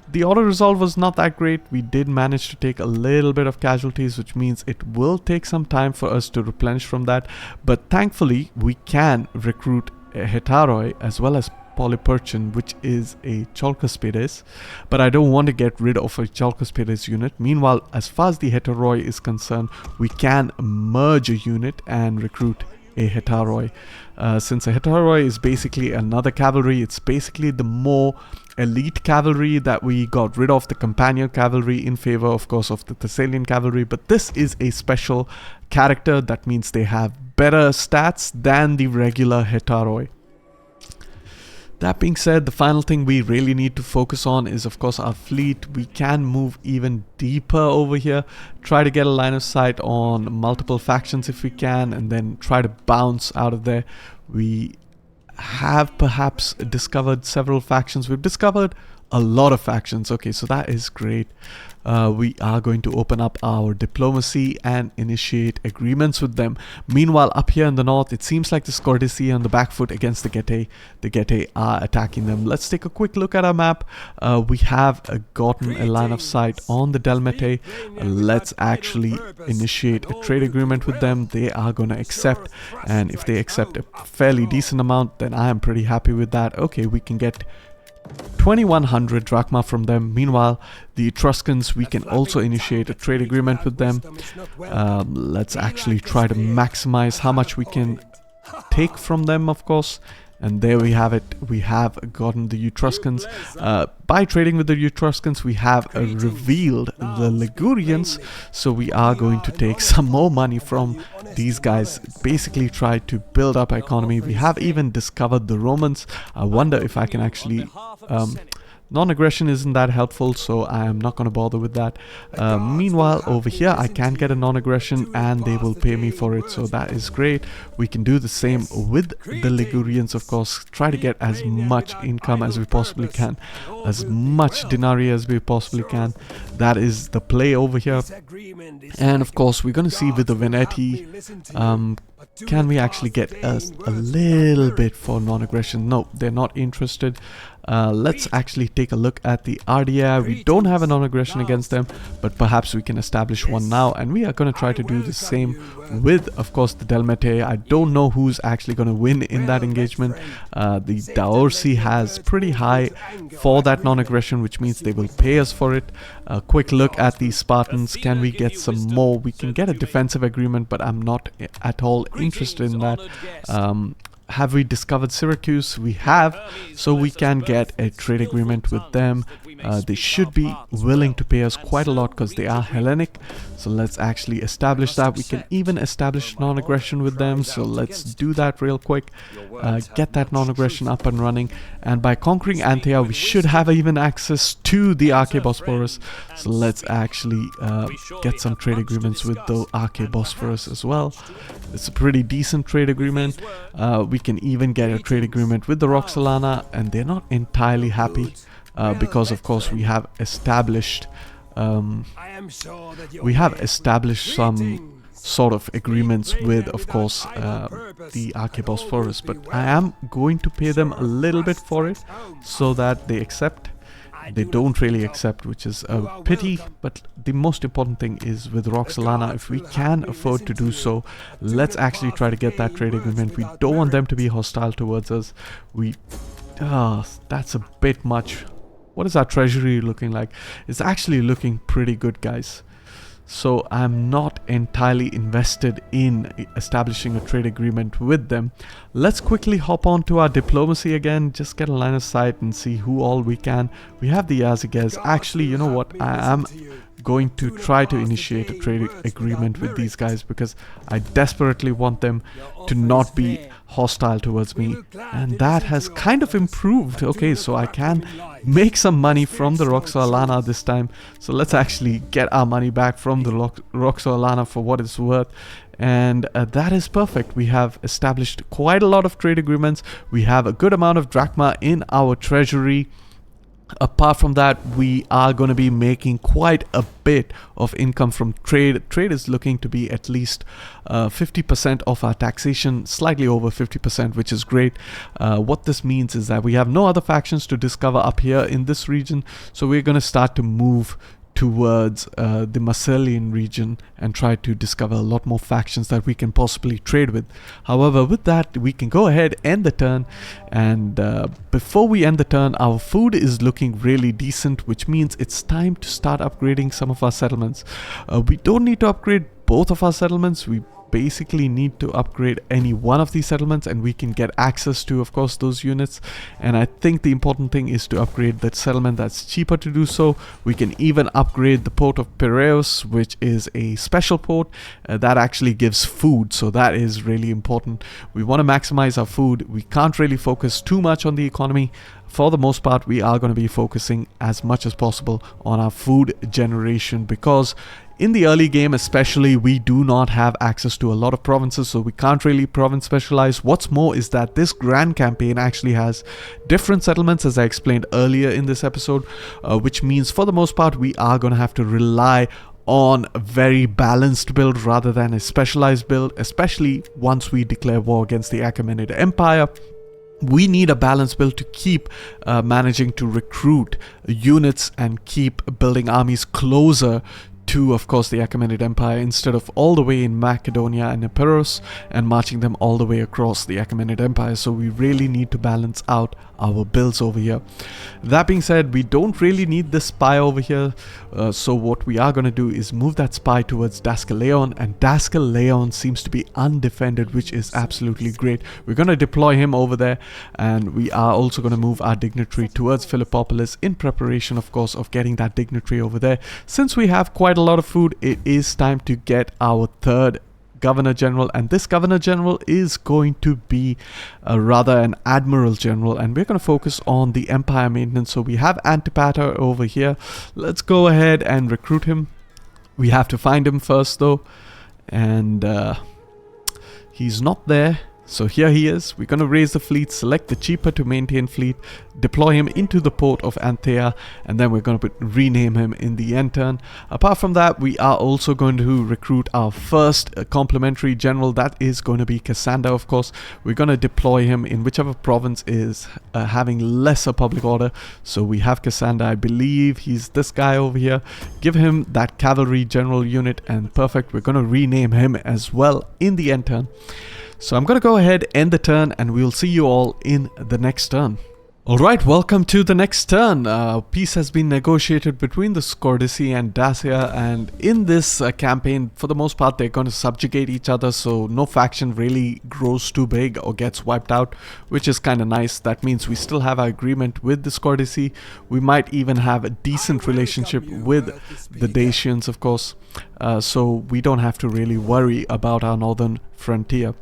The auto resolve was not that great. We did manage to take a little bit of casualties, which means it will take some time for us to replenish from that. But thankfully, we can recruit a Hetaroi as well as Polyperchon, which is a Chalcospades. But I don't want to get rid of a Chalcospades unit. Meanwhile, as far as the Hetaroi is concerned, we can merge a unit and recruit a Hetaroi. Since a Hetaroi is basically another cavalry, it's basically the more elite cavalry that we got rid of the companion cavalry in favor, of course, of the Thessalian cavalry. But this is a special character. That means they have better stats than the regular Hetaroi. That being said, the final thing we really need to focus on is, of course, our fleet. We can move even deeper over here, try to get a line of sight on multiple factions if we can, and then try to bounce out of there. We have perhaps discovered several factions. We've discovered a lot of factions. Okay, so that is great. We are going to open up our diplomacy and initiate agreements with them. Meanwhile, up here in the north, it seems like the Scordisi on the back foot against the Getae. The Getae are attacking them. Let's take a quick look at our map. We have gotten a line of sight on the Delmete. Let's actually initiate a trade agreement with them. They are going to accept, and if they accept a fairly decent amount, then I am pretty happy with that. Okay, we can get 2100 drachma from them. Meanwhile, the Etruscans, we can also initiate a trade agreement with them. Let's actually try to maximize how much we can take from them, of course. And there we have it. We have gotten the Etruscans. By trading with the Etruscans, we have revealed the Ligurians. So we are going to take some more money from these guys. Basically try to build up our economy. We have even discovered the Romans. I wonder if I can actually... non-aggression isn't that helpful, so I am not going to bother with that. Meanwhile, over here, I can get a non-aggression and they will pay me for it, so that is great. We can do the same with the Ligurians, of course. Try to get as much income as we possibly can, as much denarii as we possibly can. That is the play over here. And of course, we're going to see with the Veneti, can we actually get a little bit for non-aggression? No, they're not interested. Let's actually take a look at the RDI. We don't have a non-aggression against them, but perhaps we can establish one now, and we are going to try to do the same with, of course, the Delmete. I don't know who's actually going to win in that engagement. The Daorsi has pretty high for that non-aggression, which means they will pay us for it. A quick look at the Spartans. Can we get some more? We can get a defensive agreement, but I'm not at all interested in that. Have we discovered Syracuse? We have, so we can get a trade agreement with them. They should be willing to pay us quite a lot because they are Hellenic. So let's actually establish that. We can even establish non-aggression with them. So let's do that real quick. Get that non-aggression up and running. And by conquering Antea, we should have even access to the Arche-Bosphorus. So let's actually get some trade agreements with the Arche-Bosphorus as well. It's a pretty decent trade agreement. We can even get a trade agreement with the Roxolana, and they're not entirely happy because of course we have established some sort of agreements with, of course, the Arche-Bosphorus, but I am going to pay them a little bit for it so that they accept. They don't really accept, which is a pity, but the most important thing is with Roxolana, if we can afford to do so, let's actually try to get that trade agreement. We don't want them to be hostile towards us. That's a bit much. What is our treasury looking like? It's actually looking pretty good, guys. So I'm not entirely invested in establishing a trade agreement with them. Let's quickly hop on to our diplomacy again, just get a line of sight and see who all we can. We have the Yaziges. Actually, you know what? I am going to try to initiate a trade agreement with these guys because I desperately want them to not be hostile towards me, and that has kind of improved. Okay, so I can make some money from the Roxolana this time. So let's actually get our money back from the Roxolana for what it's worth. And that is perfect. We have established quite a lot of trade agreements. We have a good amount of drachma in our treasury. Apart from that, we are going to be making quite a bit of income from trade. Trade is looking to be at least 50% of our taxation, slightly over 50%, which is great. What this means is that we have no other factions to discover up here in this region, so we're going to start to move towards the Marsalian region and try to discover a lot more factions that we can possibly trade with. However, with that, we can go ahead, end the turn, and before we end the turn, our food is looking really decent, which means it's time to start upgrading some of our settlements. We don't need to upgrade both of our settlements. We basically need to upgrade any one of these settlements, and we can get access to, of course, those units. And I think the important thing is to upgrade that settlement that's cheaper to do so. We can even upgrade the port of Piraeus, which is a special port that actually gives food, so that is really important. We want to maximize our food. We can't really focus too much on the economy. For the most part, we are going to be focusing as much as possible on our food generation, because in the early game especially, we do not have access to a lot of provinces, so we can't really province specialize. What's more is that this grand campaign actually has different settlements, as I explained earlier in this episode, which means for the most part we are going to have to rely on a very balanced build rather than a specialized build, especially once we declare war against the Achaemenid Empire. We need a balanced build to keep managing to recruit units and keep building armies closer to, of course, the Achaemenid Empire, instead of all the way in Macedonia and Epirus and marching them all the way across the Achaemenid Empire. So we really need to balance out our builds over here. That being said, we don't really need this spy over here, so what we are going to do is move that spy towards Dascaleon, and Dascaleon seems to be undefended, which is absolutely great. We're going to deploy him over there, and we are also going to move our dignitary towards Philippopolis in preparation, of course, of getting that dignitary over there. Since we have quite a lot of food, it is time to get our third Governor General, and this Governor General is going to be rather an Admiral General, and we're going to focus on the Empire maintenance. So we have Antipater over here. Let's go ahead and recruit him. We have to find him first though, and he's not there. So here he is. We're going to raise the fleet, select the cheaper to maintain fleet, deploy him into the port of Antea, and then we're going to rename him in the end turn. Apart from that, we are also going to recruit our first complementary general. That is going to be Cassander, of course. We're going to deploy him in whichever province is having lesser public order. So we have Cassander, I believe he's this guy over here. Give him that cavalry general unit, and perfect. We're going to rename him as well in the end turn. So I'm going to go ahead, end the turn, and we'll see you all in the next turn. Alright, welcome to the next turn. Peace has been negotiated between the Scordisi and Dacia, and in this campaign, for the most part, they're going to subjugate each other, so no faction really grows too big or gets wiped out, which is kind of nice. That means we still have our agreement with the Scordisi. We might even have a decent relationship with the Dacians, of course, so we don't have to really worry about our northern frontier.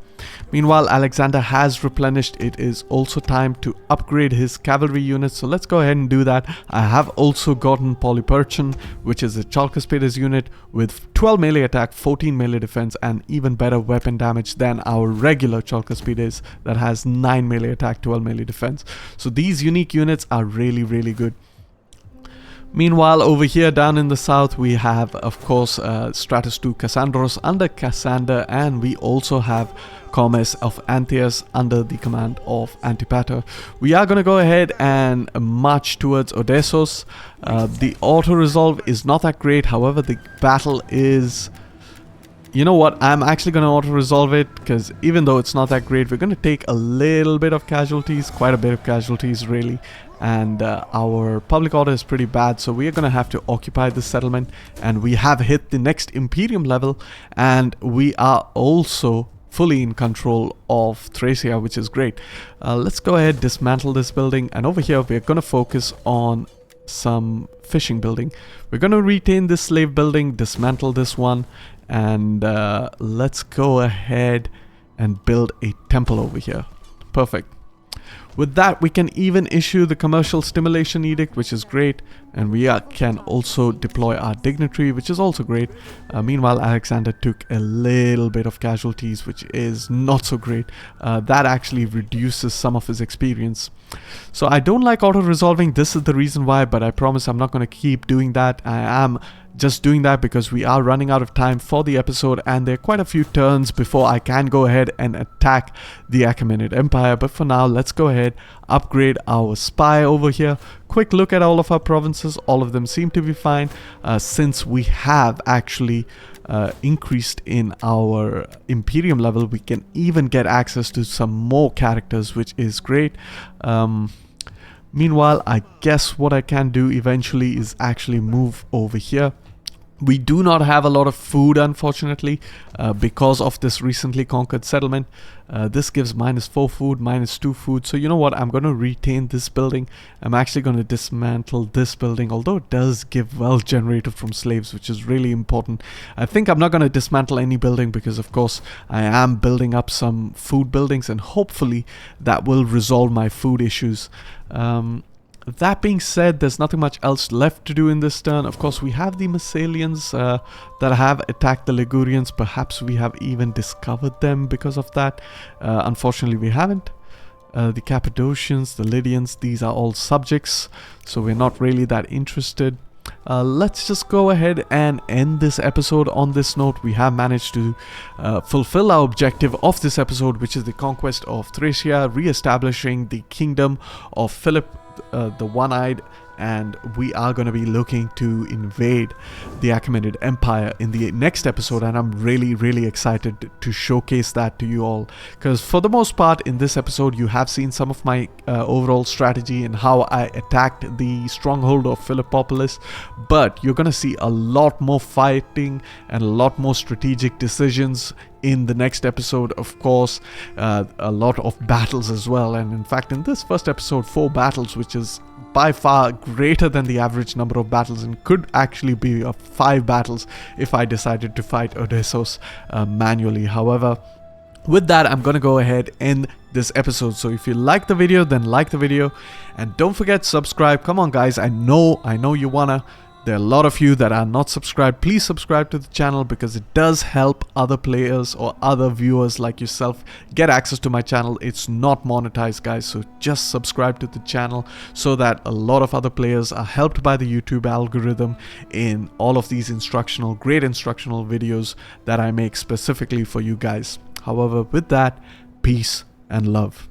Meanwhile, Alexander has replenished. It is also time to upgrade his cavalry units, so let's go ahead and do that. I have also gotten Polyperchon, which is a Chalkospedes unit with 12 melee attack, 14 melee defense, and even better weapon damage than our regular Chalkospedes that has 9 melee attack, 12 melee defense. So these unique units are really good. Meanwhile, over here down in the south, we have, of course, Stratus 2 Cassandros under Cassander, and we also have Comes of Antheus under the command of Antipater. We are going to go ahead and march towards Odessos. The auto-resolve is not that great, however, the battle is... You know what, I'm actually going to auto-resolve it, because even though it's not that great, we're going to take a little bit of casualties, quite a bit of casualties really, and our public order is pretty bad, so we are going to have to occupy this settlement, and we have hit the next Imperium level, and we are also fully in control of Thracia, which is great. Let's go ahead, dismantle this building, and over here we're going to focus on some fishing building. We're going to retain this slave building, dismantle this one, and let's go ahead and build a temple over here. Perfect. With that, we can even issue the commercial stimulation edict, which is great, and we can also deploy our dignitary, which is also great. Meanwhile, Alexander took a little bit of casualties, which is not so great. That actually reduces some of his experience. So I don't like auto-resolving. This is the reason why, but I promise I'm not going to keep doing that. I am just doing that because we are running out of time for the episode, and there are quite a few turns before I can go ahead and attack the Achaemenid Empire. But for now, let's go ahead, upgrade our spy over here. Quick look at all of our provinces. All of them seem to be fine, since we have actually increased in our Imperium level. We can even get access to some more characters, which is great. Meanwhile, I guess what I can do eventually is actually move over here. We do not have a lot of food, unfortunately, because of this recently conquered settlement. This gives -4 food, -2 food. So you know what? I'm going to retain this building. I'm actually going to dismantle this building, although it does give wealth generated from slaves, which is really important. I think I'm not going to dismantle any building because, of course, I am building up some food buildings, and hopefully that will resolve my food issues. That being said, there's nothing much else left to do in this turn. Of course, we have the Massalians that have attacked the Ligurians. Perhaps we have even discovered them because of that. Unfortunately, we haven't. The Cappadocians, the Lydians, these are all subjects, so we're not really that interested. Let's just go ahead and end this episode on this note. We have managed to fulfill our objective of this episode, which is the conquest of Thracia, re-establishing the kingdom of Philip the One-Eyed, and we are going to be looking to invade the Achaemenid Empire in the next episode, and I'm really excited to showcase that to you all, because for the most part in this episode you have seen some of my overall strategy and how I attacked the stronghold of Philippopolis, but you're going to see a lot more fighting and a lot more strategic decisions in the next episode. Of course, a lot of battles as well, and in fact in this first episode 4 battles, which is by far greater than the average number of battles, and could actually be 5 battles if I decided to fight Odessos manually. However, with that, I'm gonna go ahead and end this episode. So if you like the video, then like the video, and don't forget to subscribe. Come on guys, I know you wanna. There are a lot of you that are not subscribed. Please subscribe to the channel, because it does help other players or other viewers like yourself get access to my channel. It's not monetized, guys, so just subscribe to the channel so that a lot of other players are helped by the YouTube algorithm in all of these great instructional videos that I make specifically for you guys. However, with that, peace and love.